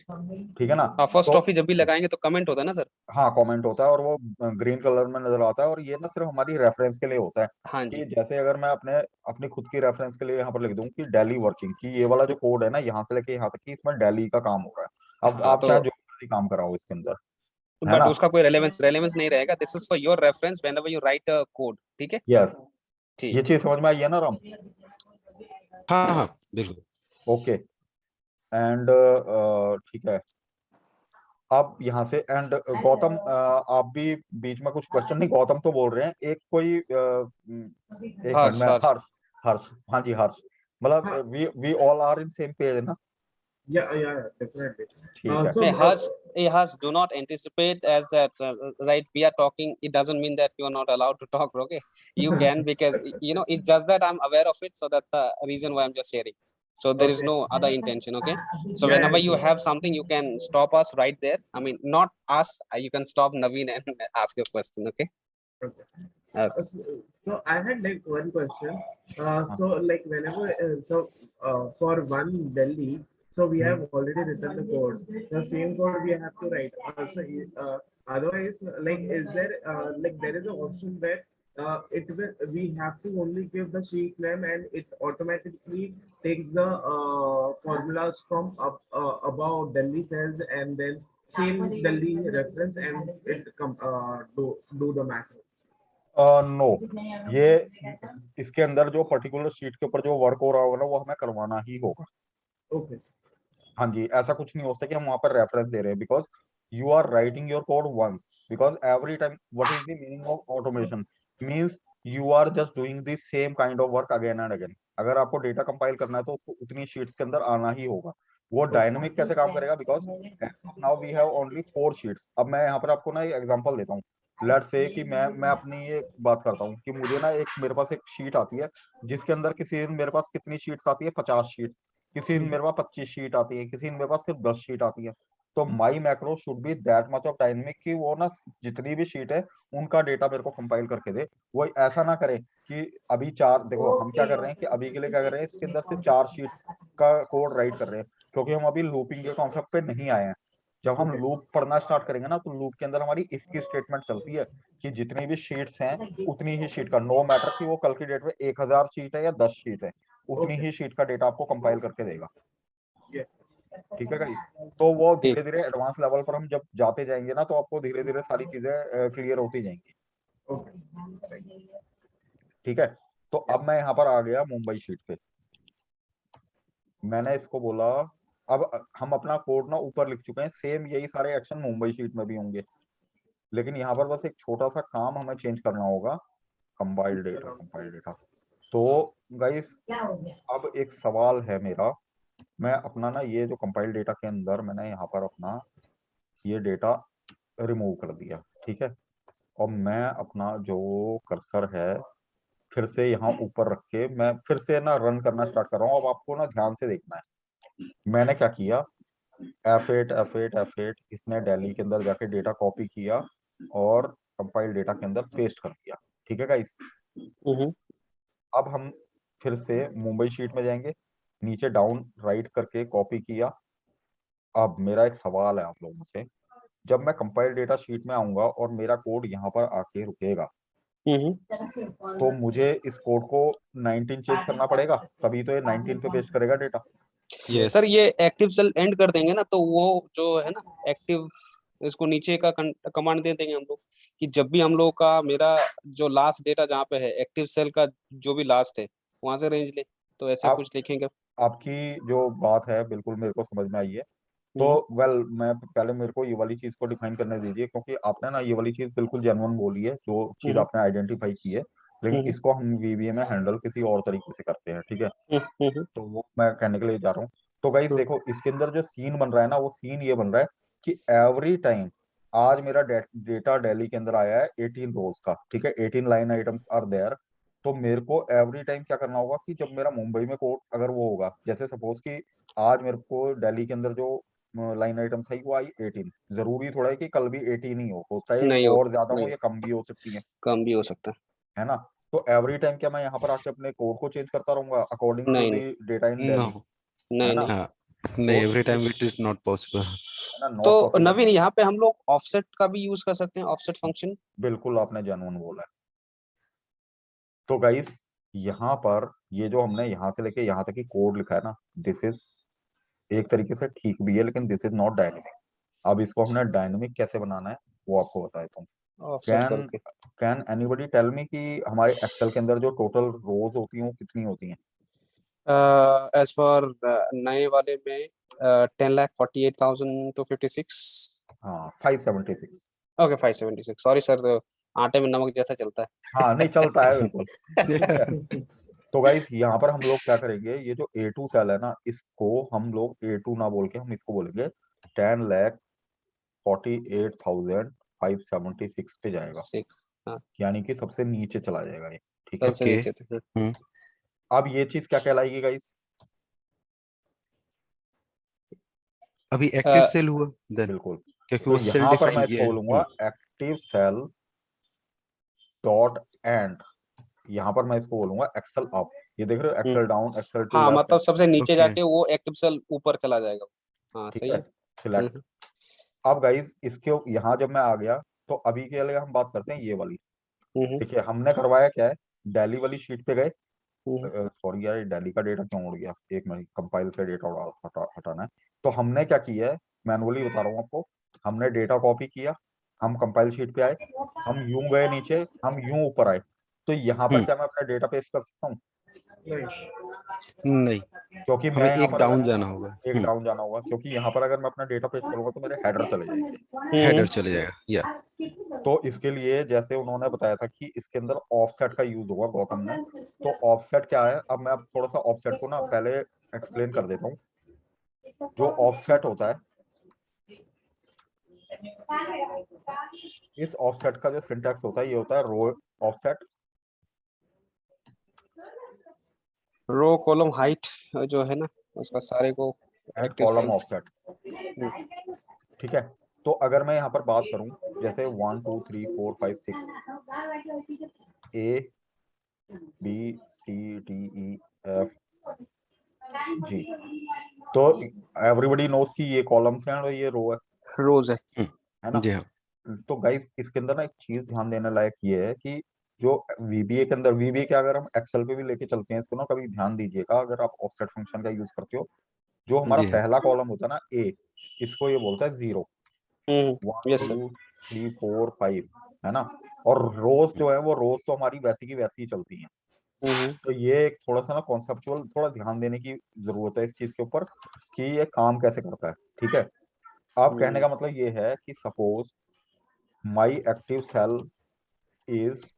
ठीक है ना। फर्स्ट तो ऑफिस जब भी लगाएंगे तो कमेंट होता है ना सर हाँ कमेंट होता है और वो ग्रीन कलर में नजर आता है, और ये ना सिर्फ हमारी रेफरेंस के लिए होता है हाँ कि जी जैसे अगर मैं अपनी खुद की रेफरेंस के लिए यहाँ पर लिख दूं कि डेली वर्किंग की, ये वाला जो कोड है ना यहाँ से लेके यहाँ तक कि इसमें डेली का काम हो रहा है। अब हाँ आप तो चाहे जो मर्जी काम कराओ इसके अंदर। है बट ना? उसका कोई रेलेवेंस नहीं रहेगा. This is for your reference whenever you right a code. ठीक है. यस, ठीक. ये चीज समझ में आई है ना राम? हाँ हाँ बिल्कुल. ओके, एंड ठीक है. अब यहाँ से एंड गौतम, आप भी बीच में कुछ क्वेश्चन, नहीं गौतम तो बोल रहे हैं, एक कोई एक मिनट हर्ष में, हर्ष हर्ष. हर्ष, हाँ जी हर्ष. मतलब हाँ. We all are in same page ना? Yeah, definitely. ठीक है. So, Hey, Harsh, do not anticipate as that, right? We are talking. It doesn't mean that you are not allowed to talk, okay? You can, because you know it's just that I'm aware of it, so that's the reason why I'm just sharing. So there is Okay. no other intention, okay? So Yeah, whenever you yeah. have something, you can stop us right there. I mean, not us. You can stop Naveen and ask your question, okay? Okay. Okay. So I had like one question. हाँ. So like whenever for one Delhi, so we have already written the code. The same code we have to write. Otherwise, like is there like there is an option where it will we have to only give the sheet name and it automatically takes the formulas from above Delhi cells and then same Delhi reference and it do the math. No, ये इसके अंदर जो particular sheet के ऊपर जो work हो रहा होगा ना, वो हमें करवाना ही होगा. Okay. हाँ जी, ऐसा कुछ नहीं हो सकता कि हम वहां पर रेफरेंस दे रहे हैं, because you are writing your code once, because every time what is the meaning of automation means you are just doing the same kind of work again and again. अगर आपको डेटा कंपाइल करना है तो उसको उतनी sheets के अंदर आना ही होगा. वो डायनेमिक कैसे काम करेगा, because now we have only 4 sheets. अब मैं यहाँ पर आपको ना एक एग्जांपल देता हूँ. लेट्स से कि मैं अपनी ये बात करता हूँ कि मुझे ना एक मेरे पास एक शीट आती है, जिसके अंदर किसी दिन मेरे पास कितनी शीट्स आती है, 50 शीट्स. किसी दिन मेरे पास 25 शीट आती है, किसी दिन मेरे पास सिर्फ 10 शीट आती है. तो my macro should be that much of dynamic कि वो ना जितनी भी शीट है उनका डेटा मेरे को कंपाइल करके दे. वो ऐसा ना करे कि अभी 4, देखो हम क्या कर रहे हैं कि अभी के लिए क्या कर रहे हैं, इसके अंदर सिर्फ 4 शीट्स का कोड राइट कर रहे हैं, क्योंकि हम अभी लूपिंग के कॉन्सेप्ट पे नहीं आए हैं. जब हम लूप पढ़ना स्टार्ट करेंगे ना, तो लूप के अंदर हमारी इफ की स्टेटमेंट चलती है कि जितनी भी शीट्स हैं उतनी ही शीट का, नो मैटर कि वो कल की डेट में 1000 शीट है या 10 शीट है, उतनी Okay. ही शीट का डेटा आपको कंपाइल करके देगा. Yes. ठीक है गाइस? तो वो ठीक. धीरे धीरे एडवांस लेवल पर हम जब जाते जाएंगे ना, तो आपको धीरे धीरे सारी चीजें क्लियर होती जाएंगी. Okay. ठीक है. तो अब मैं यहाँ पर आ गया मुंबई शीट पे. मैंने इसको बोला, अब हम अपना कोड ना ऊपर लिख चुके हैं, सेम यही सारे एक्शन मुंबई शीट में भी होंगे, लेकिन यहाँ पर बस एक छोटा सा काम हमें चेंज करना होगा, कंपाइल डेटा. तो गाइस अब एक सवाल है मेरा, मैं अपना ना ये जो कंपाइल डेटा के अंदर मैंने यहाँ पर अपना ये डेटा रिमूव कर दिया. ठीक है. और मैं अपना जो कर्सर है फिर से यहाँ ऊपर रख के मैं फिर से ना रन करना स्टार्ट कर रहा हूँ. अब आपको ना ध्यान से देखना है मैंने क्या किया. F8 इसने दिल्ली के अंदर जाके डेटा कॉपी किया और कंपाइल डेटा के अंदर पेस्ट कर दिया. ठीक है गाइस? अब हम फिर से मुंबई शीट में जाएंगे, नीचे डाउन राइट करके कॉपी किया. अब मेरा एक सवाल है आप लोगों से, जब मैं कंपाइल डेटा शीट में आऊंगा और मेरा कोड यहाँ पर आके रुकेगा, तो मुझे इस कोड को 19 चेंज करना पड़ेगा, तभी तो ये 19 पे पेस्ट करेगा डेटा. यस. सर ये एक्टिव सेल एंड कर देंगे ना, तो वो जो है ना एक्टिव, इसको नीचे का कमांड दे देंगे हम लोग कि जब भी हम लोग का मेरा जो लास्ट डेटा जहाँ पे है एक्टिव सेल का जो भी लास्ट है वहां से रेंज ले, तो ऐसा आप कुछ लिखेंगे. आपकी जो बात है बिल्कुल मेरे को समझ में आई है. तो वेल मैं पहले मेरे को ये वाली चीज को डिफाइन करने दीजिए, क्योंकि आपने ना ये वाली चीज बिल्कुल जेन्युइन बोली है, जो चीज आपने आइडेंटिफाई की है, लेकिन इसको हम वीबीए में हैंडल किसी और तरीके से करते हैं. ठीक है. तो वो मैं कहने के लिए जा रहा हूँ. तो गाइस देखो, इसके अंदर जो सीन बन रहा है ना, वो सीन ये बन रहा है कि एवरी टाइम आज मेरा डेटा दिल्ली के अंदर आया है 18 रोज का. ठीक है. 18 लाइन आइटम्स आर देयर. तो मेरे को एवरी टाइम क्या करना होगा कि जब मेरा मुंबई में कोड अगर वो होगा, जैसे सपोज कि आज मेरे को दिल्ली के अंदर जो लाइन आइटम्स आई वो आई 18, जरूरी थोड़ा है कि कल भी 18 ही हो सकता है नहीं हो और ज्यादा हो नहीं या कम भी हो सकती कम भी हो सकता है ना? तो एवरी टाइम क्या मैं यहाँ पर आके अपने कोड को चेंज करता रहूंगा अकॉर्डिंग टू नहीं नहीं the data in no. Delhi, है नहीं ना? नहीं. हाँ. नहीं, तो एवरी ये time it is not possible. है ना, नॉट तो पॉसिबल. नवीन यहाँ पे हम लोग ऑफसेट का भी यूज कर सकते हैं, ऑफसेट फंक्शन. बिल्कुल आपने जेन्युइन बोला है. तो गाइस यहाँ पर ये जो हमने यहाँ से लेके यहाँ तक की कोड लिखा है ना, दिस इज एक तरीके से ठीक भी है, लेकिन दिस इज नॉट डायनेमिक. अब इसको हमने डायनेमिक कैसे बनाना है, वो आपको बता देता हूँ। ऑफसेट कैन करके। कैन एनीबडी टेल मी कि हमारे एक्सेल के अंदर जो टोटल रोज होती हैं वो कितनी होती हैं? एज पर नए वाले में 10,48,256। हाँ 576। ओके 576, सॉरी सर, आटे में नमक जैसा चलता है। हाँ नहीं चलता है बिल्कुल। ठीक है, तो गाइस यहाँ पर हम लोग क्या करेंगे, ये जो A2 सेल है ना, इसको हम लोग A2 ना बोल के हम इसको बोलेंगे 10,48,576 पे जाएगा, 6, हाँ यानी कि सबसे नीचे चला जाएगा ये। ठीक है, सबसे ओके। नीचे थे। अब ये चीज क्या कहलाएगी गाइस? अभी एक्टिव सेल हुआ देन, बिल्कुल। क्योंकि तो वो सेल यहाँ पर डिफाइन मैं किया इसको है। बोलूंगा एक्टिव सेल डॉट एंड, यहाँ पर मैं इसको बोलूंगा एक्सेल अप। ये देख रहे हो, एक्सेल डाउन, एक्सेल टू हाँ लेफ्ट। मतलब सबसे नीचे ओके। जाके वो एक्टिव सेल ऊपर चला जाएगा। हाँ ठीक सही है, है। सिलेक्ट। अब गाइस इसके यहाँ जब मैं आ गया, तो अभी के लिए हम बात करते हैं ये वाली। हम्म, ठीक है, हमने करवाया क्या है, दिल्ली वाली शीट पे गए। हम्म, सॉरी यार, ये दिल्ली का डेटा क्यों उड़ गया, एक मिनट, कंपाइल से डेटा हटाना है। तो हमने क्या किया है, मैनुअली बता रहा हूँ आपको। हमने डेटा कॉपी किया, हम कंपाइल शीट पे आए, हम यूं गए नीचे, हम यूं ऊपर आए। तो यहाँ पर क्या मैं अपना डेटा पेस्ट कर सकता हूँ? नहीं, क्योंकि हमें मैं यहाँ एक पर डाउन अगर जाना होगा। एक डाउन जाना होगा, क्योंकि यहाँ पर अगर मैं अपना डेटा पेस्ट करूंगा तो मेरे हेडर चले जाएंगे। हेडर चले जाएगा या तो इसके लिए जैसे उन्होंने बताया था कि इसके अंदर ऑफसेट का यूज होगा गौतम ने। तो ऑफसेट क्या है, अब मैं थोड़ा सा ऑफसेट को ना पहले एक्सप्लेन कर देता हूँ। जो ऑफसेट होता है, इस ऑफसेट का जो सिंटैक्स होता है, ये होता है row offset row column height जो है ना, उसका सारे को and active column cells. Offset. ठीक है, तो अगर मैं यहाँ पर बात करूं, जैसे 1 2 3 4 5 6 A B C D E F G, तो एवरीबॉडी नोस कि ये कॉलम्स हैं और ये रो रोज है। है ना। जी हाँ। तो गाइस इसके अंदर ना एक चीज ध्यान देने लायक ये है कि जो VBA के अंदर, VBA के अगर हम एक्सेल पे भी लेके चलते हैं इसको ना, कभी ध्यान दीजिएगा अगर आप ऑफसेट फंक्शन का यूज करते हो, जो हमारा जी हाँ। पहला कॉलम होता है ना A, इसको ये बोलता है 0 1 यस सर। 2 3 4 5, है ना। और रोज जो है वो रोज तो हमारी वैसी की वैसी ही चलती हैं। तो ये एक थोड़ा सा ना कॉन्सेप्चुअल थोड़ा ध्यान देने की जरूरत है इस चीज के ऊपर कि ये काम कैसे करता है। ठीक है, आप कहने का मतलब ये है कि suppose my active cell is,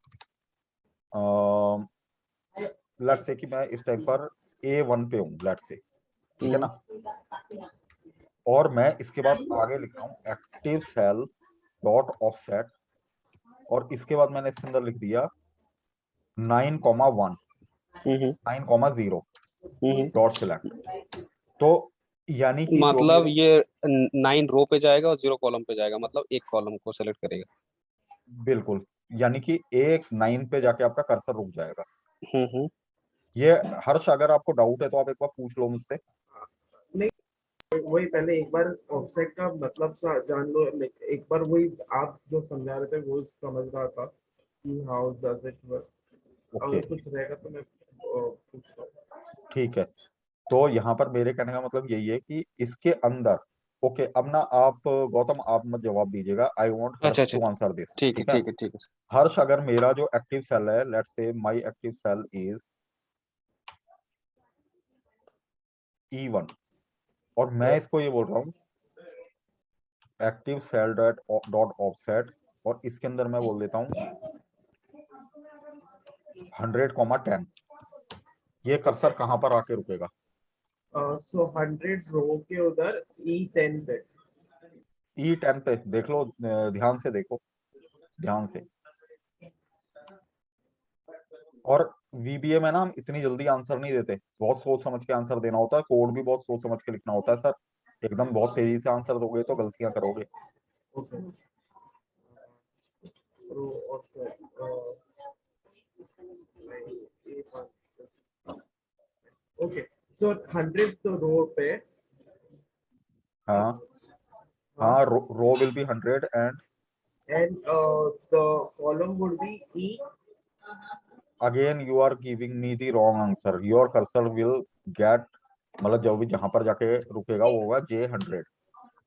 let's say कि मैं इस टाइम पर A1 पे हूँ, लेट्स से, ठीक है ना। और मैं इसके बाद आगे लिखता हूँ एक्टिव सेल डॉट ऑफसेट, और इसके बाद मैंने इसके अंदर लिख दिया 9,1 9,0 डॉट सिलेक्ट। तो यानी कि जो मतलब मेरे, ये 9 रो पे जाएगा और 0 कॉलम पे जाएगा, मतलब एक कॉलम को सेलेक्ट करेगा। बिल्कुल, यानी कि एक 9 पे जाके आपका कर्सर रुक जाएगा। हम्म। ये हर्ष, अगर आपको डाउट है तो आप एक बार पूछ लो मुझसे। वही पहले एक बार ऑफसेट का मतलब जान लो, एक बार वही आप जो समझा रहे थे वो समझ रहा था कि how does it work. Okay, अगर कुछ रहेगा तो मैं पूछता हूँ। ठीक है। तो यहाँ पर मेरे कहने का मतलब यही है कि इसके अंदर, ओके, अब ना आप गौतम आप मत जवाब दीजिएगा, आई वांट हर्ष अच्छा अच्छा, टू आंसर दिस। ठीक है ठीक है, ठीक है ठीक है सर। हर्ष, अगर मेरा जो एक्टिव सेल है, let's say my active cell is E1, और मैं इसको ये बोल रहा हूँ active cell dot dot offset, और इसके अंदर मैं बोल देता हूँ 100,10, ये कर्सर कहाँ पर आके रुकेगा? सो 100 रो के उधर E10 पे। E10 पे देख लो, ध्यान से देखो, ध्यान से। और VBA में ना हम इतनी जल्दी आंसर नहीं देते, बहुत सोच समझ के आंसर देना होता है, कोड भी बहुत सोच समझ के लिखना होता है सर। एकदम बहुत तेजी से आंसर दोगे तो गलतियां करोगे। Okay, row offset okay. So 100 तो रो पे। हाँ हाँ, हाँ, row will be 100 and and the column would be E. Again you are giving me the wrong answer, your cursor will get, मतलब जो भी जहां पर जाके रुकेगा वो होगा J100।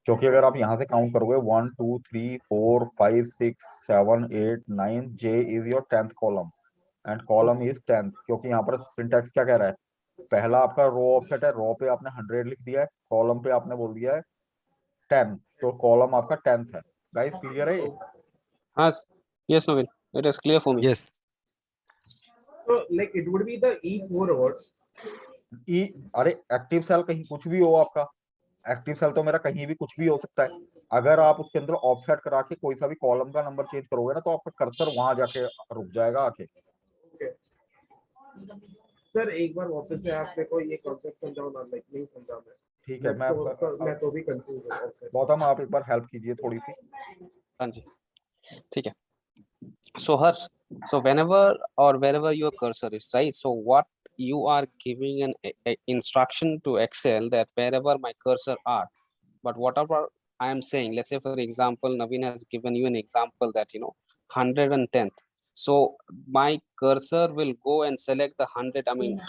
क्योंकि अगर आप यहाँ से काउंट करोगे 1 2 3 4 5 6 7 8 9 J is your 10th column and column is 10th, क्योंकि यहाँ पर सिंटैक्स क्या कह रहा है, पहला आपका रो ऑफसेट है, रो पे आपने 100 लिख दिया है, कॉलम पे आपने बोल दिया है 10, तो कॉलम आपका 10th है। गाइस क्लियर है ये? हाँ, yes Naveen, it is clear for me. Yes. So like it would be the E4 or what? ई, अरे एक्टिव सेल कहीं कुछ भी हो आपका, एक्टिव सेल तो मेरा कहीं भी कुछ भी हो सकता है। अगर आप उसके अंदर ऑफसेट करा के कोई सा भी कॉलम का नंबर चेंज करोगे ना, तो आपका कर्सर वहां जाके रुक जाएगा आके। Okay. सर एक बार वापस से आप मेरे को ये कॉन्सेप्ट समझाओ ना, लाइक नहीं समझा मैं। ठीक है, मैं तो भी कंफ्यूज हूँ। गौतम आप एक बार हेल्प कीजिए थोड़ी सी। हाँ जी, ठीक है। So Harsh, so whenever or wherever your cursor is, right? So what you are giving an instruction to Excel that wherever my cursor are, but whatever I am saying, let's say for example, Naveen has given you an example that 110th. So my cursor will go and select the 100. I mean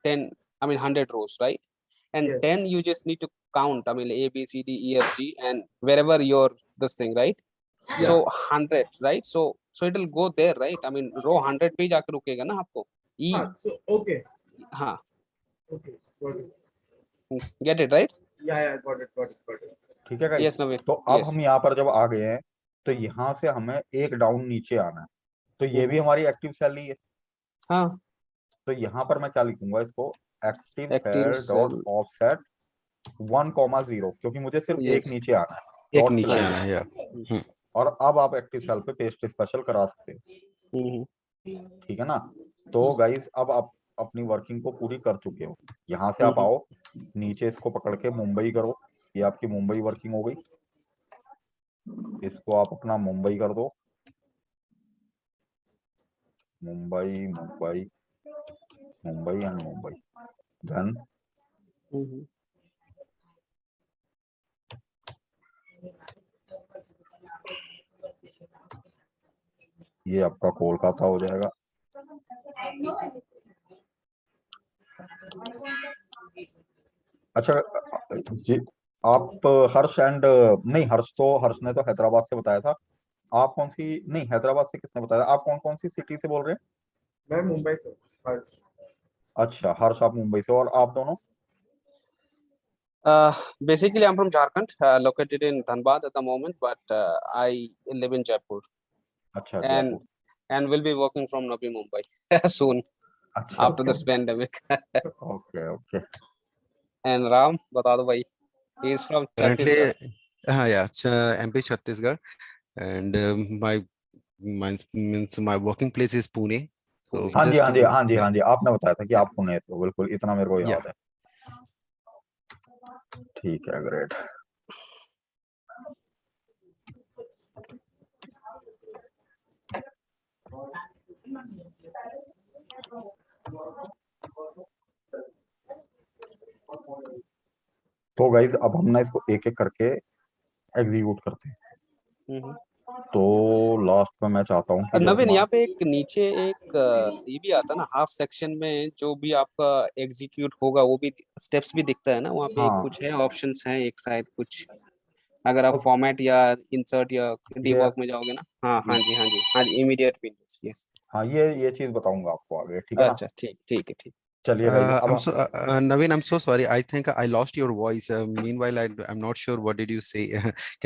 10. I mean 100 rows, right? And Yes. then you just need to count. I mean A, B, C, D, E, F, G, and wherever your this thing, right? So 100, right? So it will go there, right? I mean row 100 पे जाकर रुकेगा ना आपको E. हाँ, so okay, हाँ, okay, got it. get it right? Yeah, got it. ठीक है guys, Yes Naveen, तो अब yes. हम यहाँ पर जब आ गए हैं, तो यहाँ से हमें एक डाउन नीचे आना है, तो ये भी हमारी एक्टिव सेल ही है। हाँ, तो यहाँ पर मैं क्या लिखूंगा इसको, active Active cell dot cell. Offset 1,0, क्योंकि मुझे सिर्फ एक Yes. नीचे आना है, एक डॉट नीचे स्लैश। आना है, yeah. और अब आप एक्टिव सेल पे पेस्ट स्पेशल करा सकते हो, Mhm. ठीक है ना। तो गाइस अब आप अपनी वर्किंग को पूरी कर चुके हो, यहाँ से आप आओ नीचे, इसको पकड़ के मुंबई करो, ये आपकी मुंबई वर्किंग हो गई। इसको आप अपना मुंबई कर दो, Mumbai Mumbai Mumbai and Mumbai, then Mhm. ये आपका कोलकाता हो जाएगा। अच्छा जी, आप हर्ष एंड नहीं, हर्ष ने तो हैदराबाद से बताया था, आप कौन सी, नहीं हैदराबाद से किसने बताया, आप कौन कौन सी सिटी से बोल रहे हैं? मैं मुंबई से। अच्छा हर्ष आप मुंबई से, और आप दोनों? Basically I'm from Jharkhand, located in Dhanbad at the moment, but I live in Jaipur अच्छा and Jaipur, will be working from Navi Mumbai soon अच्छा after this pandemic. Okay okay. And Ram, बता दो भाई, he is from Currently, Chhattisgarh. yeah, MP Chhattisgarh, and my means my working place is Pune. So Pune. हाँ जी just हाँ जी हाँ जी yeah, हाँ जी, आपने बताया था कि yeah, आप पुणे से हो, बिल्कुल इतना मेरे को yeah. याद है। ठीक है, ग्रेट। तो गाइज अब हम ना इसको एक एक करके एग्जीक्यूट करते हैं। हम्म। तो लास्ट में मैं चाहता हूँ कि जो नवीन, हमारा यहाँ पे एक नीचे एक ये भी आता है ना, हाफ सेक्शन में जो भी आपका एग्जीक्यूट होगा वो भी स्टेप्स भी दिखता है ना, वहाँ पे हाँ कुछ है, ऑप्शंस हैं एक शायद कुछ, अगर आप उस- फॉर्मेट या इंसर्ट या ये डीबॉग में जाओगे ना। हाँ हाँ जी, हाँ जी, हाँ जी, इमीडिएट विंडोज, यस। हाँ ये चीज बताऊंगा आपको आगे, ठीक है ना। अच्छा, ठीक ठीक है, ठीक। चलिए गाइज अब I'm so Naveen, I'm so sorry. I think I lost your voice. Meanwhile, I'm not sure what did you say.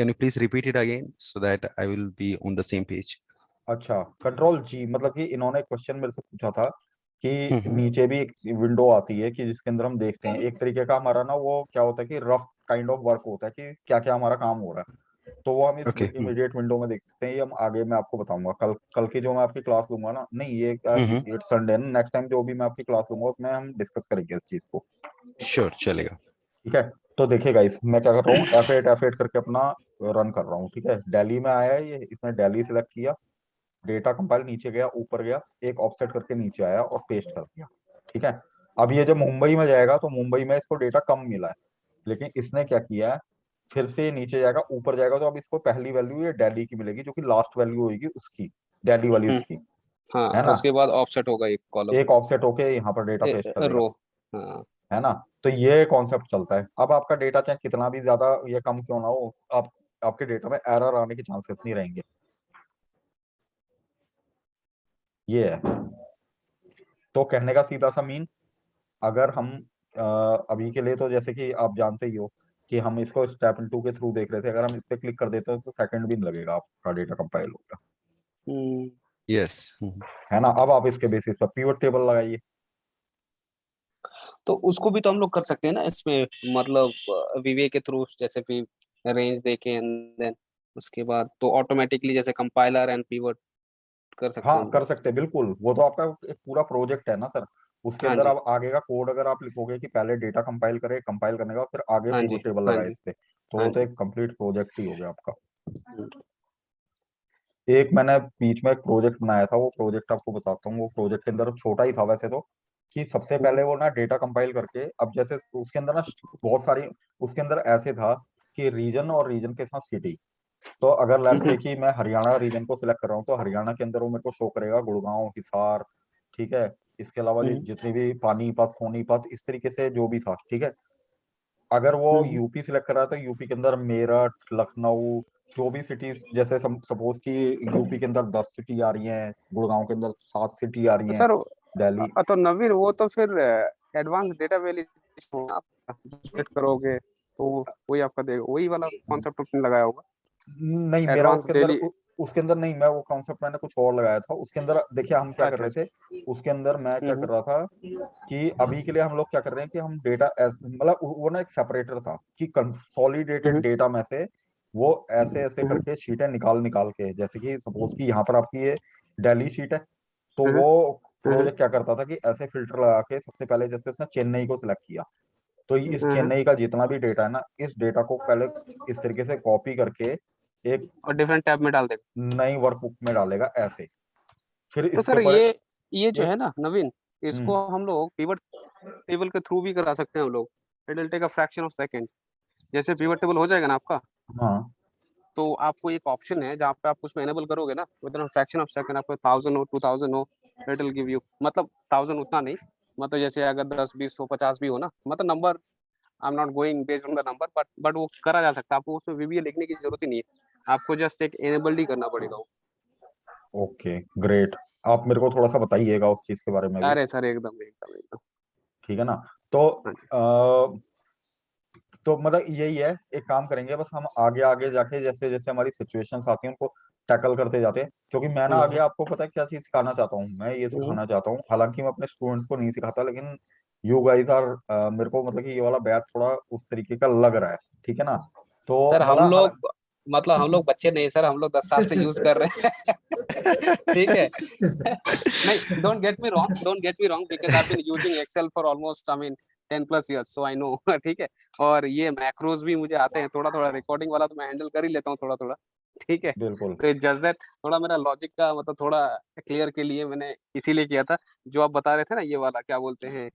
Can you please repeat it again so that I will be on the same page? अच्छा, control जी, मतलब कि इन्होंने question मेरे से पूछा था कि Mm-hmm. नीचे भी एक विंडो आती है कि जिसके अंदर हम देखते हैं एक तरीके का हमारा ना, वो क्या होता है कि रफ काइंड ऑफ वर्क होता है कि क्या क्या हमारा काम हो रहा है, तो वो हम इस Okay. इमीडिएट विंडो में देख सकते हैं। ये हम आगे मैं आपको बताऊंगा, कल कल की जो मैं आपकी क्लास लूंगा ना, नहीं ये Mm-hmm. इट्स संडे ना, नेक्स्ट टाइम जो भी मैं आपकी क्लास लूंगा उसमें हम डिस्कस करेंगे इस चीज को, Sure, चलेगा. ठीक है। तो देखिए गाइस, मैं क्या कर रहा हूँ, F8 करके अपना रन कर रहा हूँ, ठीक है। दिल्ली में आया है ये, इसने दिल्ली सिलेक्ट किया, डेटा कंपाइल नीचे गया, ऊपर गया, एक ऑफसेट करके नीचे आया और पेस्ट कर दिया, ठीक है। अब ये जब मुंबई में जाएगा तो मुंबई में इसको डेटा कम मिला है, लेकिन इसने क्या किया है, फिर से नीचे जाएगा, ऊपर जाएगा, तो अब इसको पहली वैल्यू ये दिल्ली की मिलेगी, जो कि लास्ट वैल्यू होगी उसकी, दिल्ली वाली हम्म। उसकी, हाँ, है ना। उसके बाद ऑफसेट होगा एक कॉलम, एक ऑफसेट होके यहाँ पर डेटा पेस्ट करेगा, रो। हाँ। है ना। तो ये कॉन्सेप्ट चलता है। अब आपका डेटा चाहे कितना भी ज्यादा या कम क्यों ना हो, आपके डेटा में एरर आने के चांसेस नहीं रहेंगे। ये है। तो कहने का सीधा सा मीन, अगर हम अभी के लिए तो जैसे कि आप जानते ही हो कि हम इसको स्टेप टू के थ्रू देख रहे थे, अगर हम इस पे क्लिक कर देते हो तो सेकंड भी नहीं लगेगा, आपका डेटा कंपाइल होगा। यस। है ना। अब आप इसके बेसिस पर पिवट टेबल लगाइए। तो उसको भी तो हम लोग कर सकते हैं ना इसमें, मतलब वीवे के थ्रू, जैसे कि रेंज देके एंड देन उसके बाद तो ऑटोमेटिकली जैसे कंपाइलर एंड पिवट कर सकते हैं हाँ हम कर लोग। सकते हैं बिल्कुल, वो तो आपका एक पूरा प्रोजेक्ट है ना सर। उसके हाँ अंदर जी, आप आगे का कोड अगर आप लिखोगे कि पहले डेटा कंपाइल करे, कंपाइल करने का फिर आगे हाँ जी, पिवट टेबल हाँ लगाए जी, इस पे, तो हाँ वो तो जी। एक कंप्लीट प्रोजेक्ट ही हो गया आपका। हम्म, एक मैंने बीच में एक प्रोजेक्ट बनाया था, वो प्रोजेक्ट आपको बताता हूँ। वो प्रोजेक्ट के अंदर छोटा ही था वैसे तो, कि सबसे हम्म, पहले वो ना डेटा कंपाइल करके, अब जैसे उसके अंदर ना बहुत सारी, उसके अंदर ऐसे था कि रीजन और रीजन के साथ सिटी। तो अगर लेट्स से हम्म, कि मैं हरियाणा रीजन को सिलेक्ट कर रहा हूँ, तो हरियाणा के अंदर वो मेरे को शो करेगा गुड़गांव, हिसार, ठीक है। इसके अलावा हम्म, जितनी भी पानीपत, सोनीपत, इस तरीके से जो भी था, ठीक है। अगर वो हम्म। यूपी सिलेक्ट कर रहा है तो यूपी के अंदर मेरठ, लखनऊ, जो भी सिटीज, जैसे सपोज कि यूपी के अंदर 10 सिटी आ रही हैं, गुड़गांव के अंदर 7 सिटी आ रही तो हैं, सर दिल्ली। तो नवीन, वो तो फिर एडवांस डेटा वैलिडेशन आप सेट करोगे तो वही आपका देगा, वही वाला कॉन्सेप्ट आपने लगाया होगा, नहीं मेरा एडवांस डेली। उसके अंदर नहीं, मैं वो कॉन्सेप्ट मैंने कुछ और लगाया था उसके अंदर। देखिए हम क्या कर अच्छा रहे अच्छा। थे उसके अंदर, मैं क्या कर हम्म, रहा था कि अभी के लिए हम लोग क्या कर रहे हैं कि हम डेटा मतलब वो ना एक सेपरेटर था कि कंसोलिडेटेड हम्म, डेटा में से वो ऐसे ऐसे हम्म, करके शीटें निकाल निकाल के, जैसे कि सपोज कि यहाँ पर आपकी ये दिल्ली शीट है, तो हम्म, वो हम्म, प्रोजेक्ट क्या करता था कि ऐसे फिल्टर लगा के, सबसे पहले जैसे उसने चेन्नई को सिलेक्ट किया, तो इस हम्म, चेन्नई का जितना भी डेटा है ना, इस डेटा को पहले इस तरीके से कॉपी करके एक और डिफरेंट टैब में डाल देगा। नई वर्कबुक में डालेगा ऐसे। फिर तो इसके सर ऊपर ये जो एक है ना नवीन, इसको हम्म हम लोग पिवट टेबल के थ्रू भी करा सकते हैं हम लोग। It will take a fraction of second. जैसे पिवट टेबल हो जाएगा ना आपका, हाँ तो आपको एक ऑप्शन है जहाँ पे आप उसमें एनेबल करोगे ना, with in fraction of second, आपको 1000 हो 2000 हो, इट विल गिव यू, मतलब 1000 उतना नहीं, मतलब जैसे अगर 10 20 हो 50 भी हो ना, मतलब number, I am not going based on the number, but वो करा जा सकता है। आपको उसमें वीबीए लिखने की जरूरत ही नहीं है, आपको जस्ट एक एनेबल्ड ही करना पड़ेगा वो। Okay great. आप मेरे को थोड़ा सा बताइएगा उस चीज के बारे में भी, अरे सर एकदम एकदम एकदम। ठीक है ना। तो हाँ जी। तो मतलब यही है, एक काम करेंगे बस हम आगे आगे जाके जैसे जैसे हमारी सिचुएशंस आती हैं उनको टैकल करते जाते हैं, क्योंकि मैं ना आगे हम्म, आपको पता है क्या चीज सिखाना चाहता हूँ, मैं ये हम्म। सिखाना चाहता हूँ, हालांकि मैं अपने स्टूडेंट्स को नहीं सिखाता, लेकिन यू गाइस आर, मेरे को मतलब कि ये वाला बैच थोड़ा उस तरीके का लग रहा है, ठीक है ना। तो सर हम मतलब हर लोग, मतलब हम लोग बच्चे नहीं सर, हम लोग 10 साल से यूज कर रहे हैं। ठीक है। नहीं, don't get me wrong, don't get me wrong, because I have been using Excel for almost, I mean 10+ years, so I know. ठीक है। और ये मैक्रोज भी मुझे आते हैं थोड़ा थोड़ा, रिकॉर्डिंग वाला तो मैं हैंडल कर ही लेता हूँ थोड़ा थोड़ा। ठीक है। बिल्कुल तो जस्ट दैट थोड़ा मेरा लॉजिक का मतलब थोड़ा क्लियर के लिए मैंने इसीलिए किया था। जो आप बता रहे थे ना, ये वाला क्या बोलते हैं,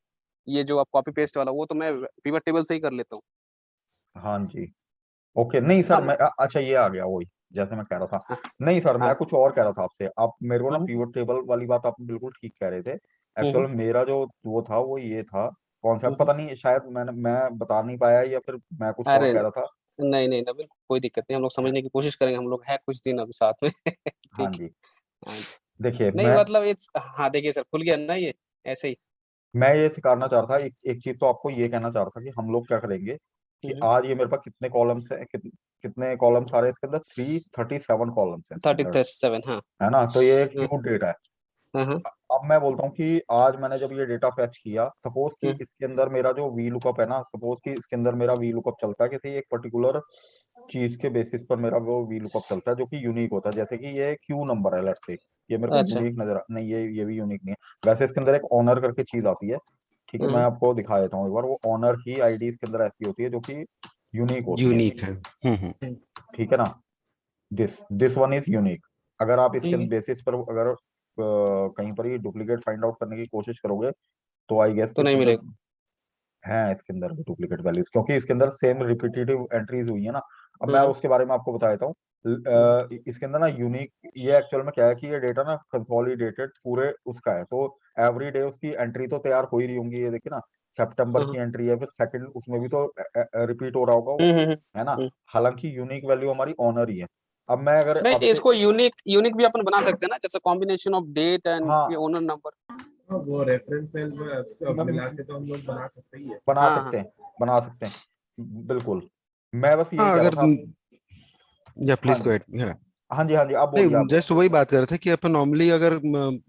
ये जो आप कॉपी पेस्ट वाला, वो तो मैं पिवट टेबल से ही कर लेता हूँ। हाँ जी। ओके नहीं सर, हाँ अच्छा ये आ गया वही, जैसे मैं कह रहा था। हाँ नहीं सर, मैं हाँ। कुछ और कह रहा था आपसे, आप मेरे को ना हम्म, पिवट टेबल वाली बात आप बिल्कुल ठीक कह रहे थे। हम्म, एक्चुअल मेरा जो वो था वो ये था कॉन्सेप्ट, हम्म। पता नहीं शायद मैं बता नहीं पाया या फिर मैं कुछ और अरे कह रहा था। नहीं नहीं नवीन, कोई दिक्कत नहीं, हम लोग समझने की कोशिश करेंगे, हम लोग हैं कुछ दिन अभी साथ में। हाँ ठीक जी। है। हाँ जी। देखिए नहीं मतलब इट्स, हाँ देखिए सर, खुल गया ना ये ऐसे ही। मैं ये सिखाना चाह रहा था, एक चीज तो आपको ये कहना चाह रहा था कि हम लोग क्या करेंगे कि हम्म। आज ये मेरे पास कितने कॉलम्स हैं, कितने कॉलम्स आ रहे हैं इसके अंदर, 337 कॉलम्स हैं इसके अंदर, 37, हाँ। है ना। तो ये एक हाँ ह्यूज डेटा है। हाँ हाँ। अब मैं बोलता हूँ कि आज मैंने जब ये डेटा फेच किया, सपोज कि हाँ, इसके अंदर मेरा जो वी लुकअप है ना, सपोज कि इसके अंदर मेरा वी लुकअप चलता है किसी एक पर्टिकुलर चीज के बेसिस पर, मेरा वो वी लुकअप चलता है जो कि यूनिक होता है, जैसे कि ये क्यू नंबर है लेट्स से, ये मेरे को अच्छा। यूनिक नजर नहीं, ये भी यूनिक नहीं है वैसे। इसके अंदर एक ऑनर करके चीज आती है, ठीक है, मैं हाँ आपको दिखा देता हूँ एक बार। वो ऑनर की आईडी इसके अंदर ऐसी होती है जो कि यूनिक होती है, यूनिक है। ठीक है ना। This one is unique. अगर आप इसके ठीक है, बेसिस पर अगर कहीं पर ही डुप्लीकेट फाइंड आउट करने की कोशिश करोगे, तो आई गेस तो इसके नहीं अंदर मिलेगा। है, इसके अंदर डुप्लीकेट वैल्यूज, क्योंकि इसके अंदर सेम रिपीटेटिव एंट्रीज हुई है ना। अब मैं उसके बारे में आपको बता देता हूँ। इसके अंदर ना यूनिक, ये एक्चुअल में क्या है कि ये डेटा ना कंसोलिडेटेड पूरे उसका है, तो एवरी डे उसकी एंट्री तो तैयार हो ही रही होंगी। ये देखिए ना, सितंबर की एंट्री है, फिर सेकंड उसमें भी तो रिपीट हो रहा होगा वो, है ना। हालांकि यूनिक वैल्यू हमारी ऑनर ही है। अब मैं अगर नहीं, अब से, इसको यूनिक भी अपन बना सकते हैं ना, जैसे कॉम्बिनेशन ऑफ डेट एंड हाँ ओनर नंबर। हाँ, वो रेफरेंस सेल में सब मिला मैं के तो हम लोग बना सकते ही है। बना हाँ सकते हैं, बना सकते हैं, बिल्कुल। मैं बस यही हाँ कह अगर रहा था। या हाँ प्लीज गो एहेड। हाँ जी, हाँ जी, आप बोलिए, नहीं आप जस्ट बोलिए। वही बात कर रहे थे कि अपन नॉर्मली अगर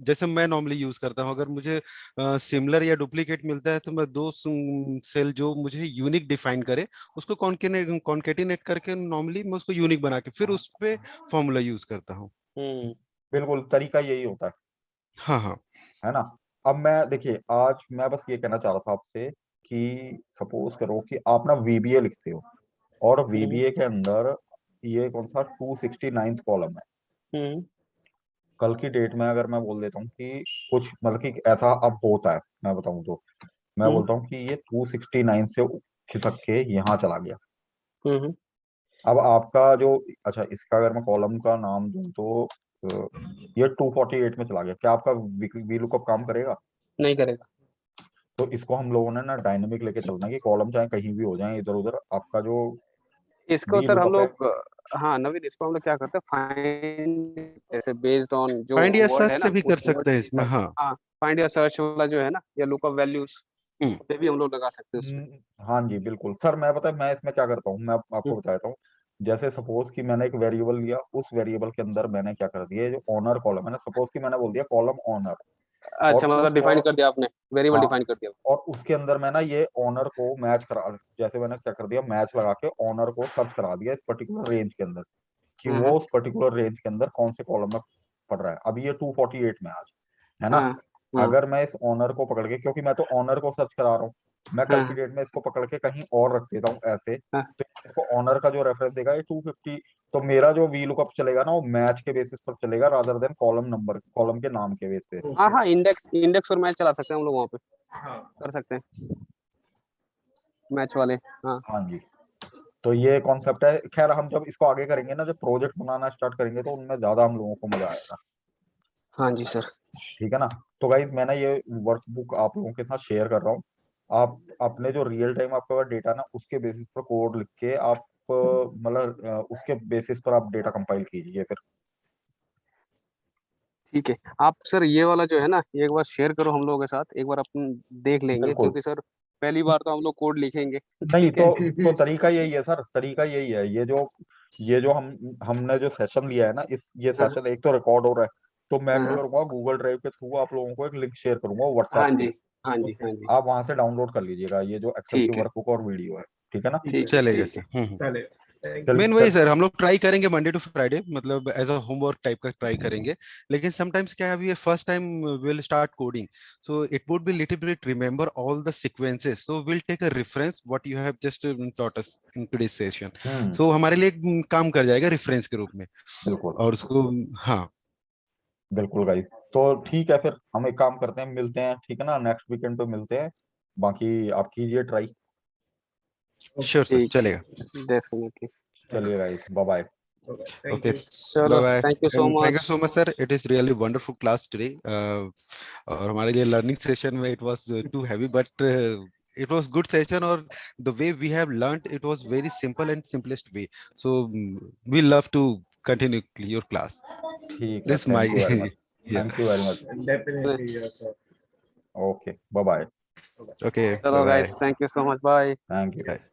जैसे मैं नॉर्मली यूज करता हूँ, अगर मुझे सिमिलर या डुप्लीकेट मिलता है तो मैं दो सेल जो मुझे यूनिक डिफाइन करे उसको कॉन्केटिनेट करके नॉर्मली मैं उसको यूनिक बना के फिर उस पे फॉर्मूला यूज करता हूँ। बिल्कुल, तरीका यही होता हाँ हाँ है ना। अब मैं देखिए, आज मैं बस ये कहना चाह रहा था आपसे कि सपोज करो कि आप ना वीबीए लिखते हो, और वीबीए के अंदर ये कौन सा 269 कॉलम है। कल की डेट में अगर मैं बोल देता हूँ कि कुछ मतलब कि ऐसा अब होता है, मैं बताऊं तो मैं बोलता हूँ कि ये 269 से खिसक के यहाँ चला गया। अब आपका जो, अच्छा इसका अगर मैं कॉलम का नाम दूं तो ये 248 में चला गया, क्या आपका वी लुकअप काम करेगा? नहीं करेगा। तो इसको हम लोगों ने ना डायनेमिक लेके चलना है कि कॉलम चाहे कहीं भी हो जाए इधर उधर, आपका जो इसको वी सर हम लुकअप है। लोग, हाँ नवीन, इसको हम लोग क्या करते हैं, फाइंड, जैसे बेस्ड ऑन जो फाइंड या वर्ड है सर्च से ना, भी कर उस वर्ड सकते हैं के इसमें। हिसाब से, हाँ हाँ फाइंड या सर्च वाला जो है ना, या लुकअप वैल्यूज हम्म पे भी हम लोग लगा सकते हैं उसमें। हाँ जी बिल्कुल सर, मैं पता है मैं इसमें क्या करता हूँ, मैं आपको बताता हूँ। जैसे सपोज कि मैंने एक वेरिएबल लिया, उस वेरिएबल के अंदर मैंने क्या कर दिया, जो ऑनर कॉलम है ना, सपोज कि मैंने बोल दिया कॉलम ऑनर, और अच्छा, उस मतलब डिफाइन कॉलम, कर दिया आपने, वेरिएबल हाँ, डिफाइन कर दिया। और उसके अंदर मैं ना ये ऑनर को मैच करा, जैसे मैंने क्या कर दिया, मैच लगा के ऑनर को सर्च करा दिया इस पर्टिकुलर रेंज के अंदर, कि वो उस पर्टिकुलर रेंज के अंदर कौन से कॉलम में पड़ रहा है। अभी ये 248 में आज, है ना। हाँ हाँ अगर मैं इस ऑनर को पकड़ के, क्योंकि मैं तो ऑनर को सर्च करा रहा हूँ, मैं कल की हाँ डेट में इसको पकड़ के कहीं और रख देता हूँ ऐसे, हाँ तो इसको ऑनर का जो रेफरेंस देगा ये 250, तो मेरा जो वी लुकअप चलेगा ना वो मैच के बेसिस पर चलेगा, rather than column number, column के नाम के बेस पे। हाँ ओके। हाँ, इंडेक्स और मैच चला सकते हैं हम लोग वहाँ पे, हाँ कर सकते हैं मैच वाले। हाँ हाँ जी, तो ये कॉन्सेप्ट है। खैर हम जब इसको आगे करेंगे ना, जब प्रोजेक्ट बनाना स्टार्ट करेंगे, तो उनमें ज्यादा हम लोगों को मजा आएगा। हाँ जी सर। ठीक है ना। तो गाइज मैं ना ये वर्कबुक आप लोगों के साथ शेयर कर रहा हूँ। आप अपने जो रियल टाइम आपका डेटा ना, उसके बेसिस पर कोड लिख के आप मतलब उसके बेसिस पर आप डेटा कंपाइल कीजिए फिर। ठीक है, आप सर ये वाला जो है ना, ये एक बार शेयर करो हम लोगों के साथ, एक बार अपन देख लेंगे, बिल्कुल। क्योंकि सर पहली बार तो हम लोग कोड लिखेंगे। नहीं ठीक है। तो तरीका यही है सर, तरीका यही है। ये जो हमने जो सेशन लिया है ना, इस ये हाँ सेशन एक तो रिकॉर्ड हो रहा है, तो मैं क्या हाँ करूंगा, गूगल ड्राइव के थ्रू आप लोगों को एक लिंक शेयर करूंगा हाँ व्हाट्सएप पे। जी हाँ जी ओके। हाँ जी। आप वहां से डाउनलोड कर लीजिएगा ये जो एक्सेल की ठीक है वर्कबुक और वीडियो है। ठीक है ना। ठीक है। ठीक है चलेगा ठीक सर। है। चलेगा। थैंक चल यू। मेन वही चल सर, हम लोग ट्राई करेंगे मंडे टू फ्राइडे, मतलब एज अ होमवर्क टाइप का ट्राई करेंगे। लेकिन समटाइम्स क्या है, अभी first time will start coding, so it would be little bit remember all the sequences, so will take a reference what you have just taught us in today session. Hmm, so हमारे लिए काम कर जाएगा reference के रूप में। बिल्कुल और उसको हाँ बिल्कुल गाइस। तो ठीक है, फिर हम एक काम करते हैं, मिलते हैं, ठीक है ना, नेक्स्ट वीकेंड पे मिलते हैं। बाकी आप कीजिए ट्राई। श्योर सर, ठीक चलेगा। है, डेफिनेटली। चलिए guys, bye bye. Thank okay you. Bye चलो, bye thank you so and thank you much. So much sir, it is really wonderful class today. और हमारे लिए लर्निंग सेशन में it was too heavy but it was good session, or the way we have learned it was very simple and simplest way. So we love to continue your class. ठीक है, This my thank you very much. yeah. Thank you very much. Definitely yes sir. Okay, bye bye. Okay, bye चलो bye. Guys, thank you so much, bye. Thank you. Bye.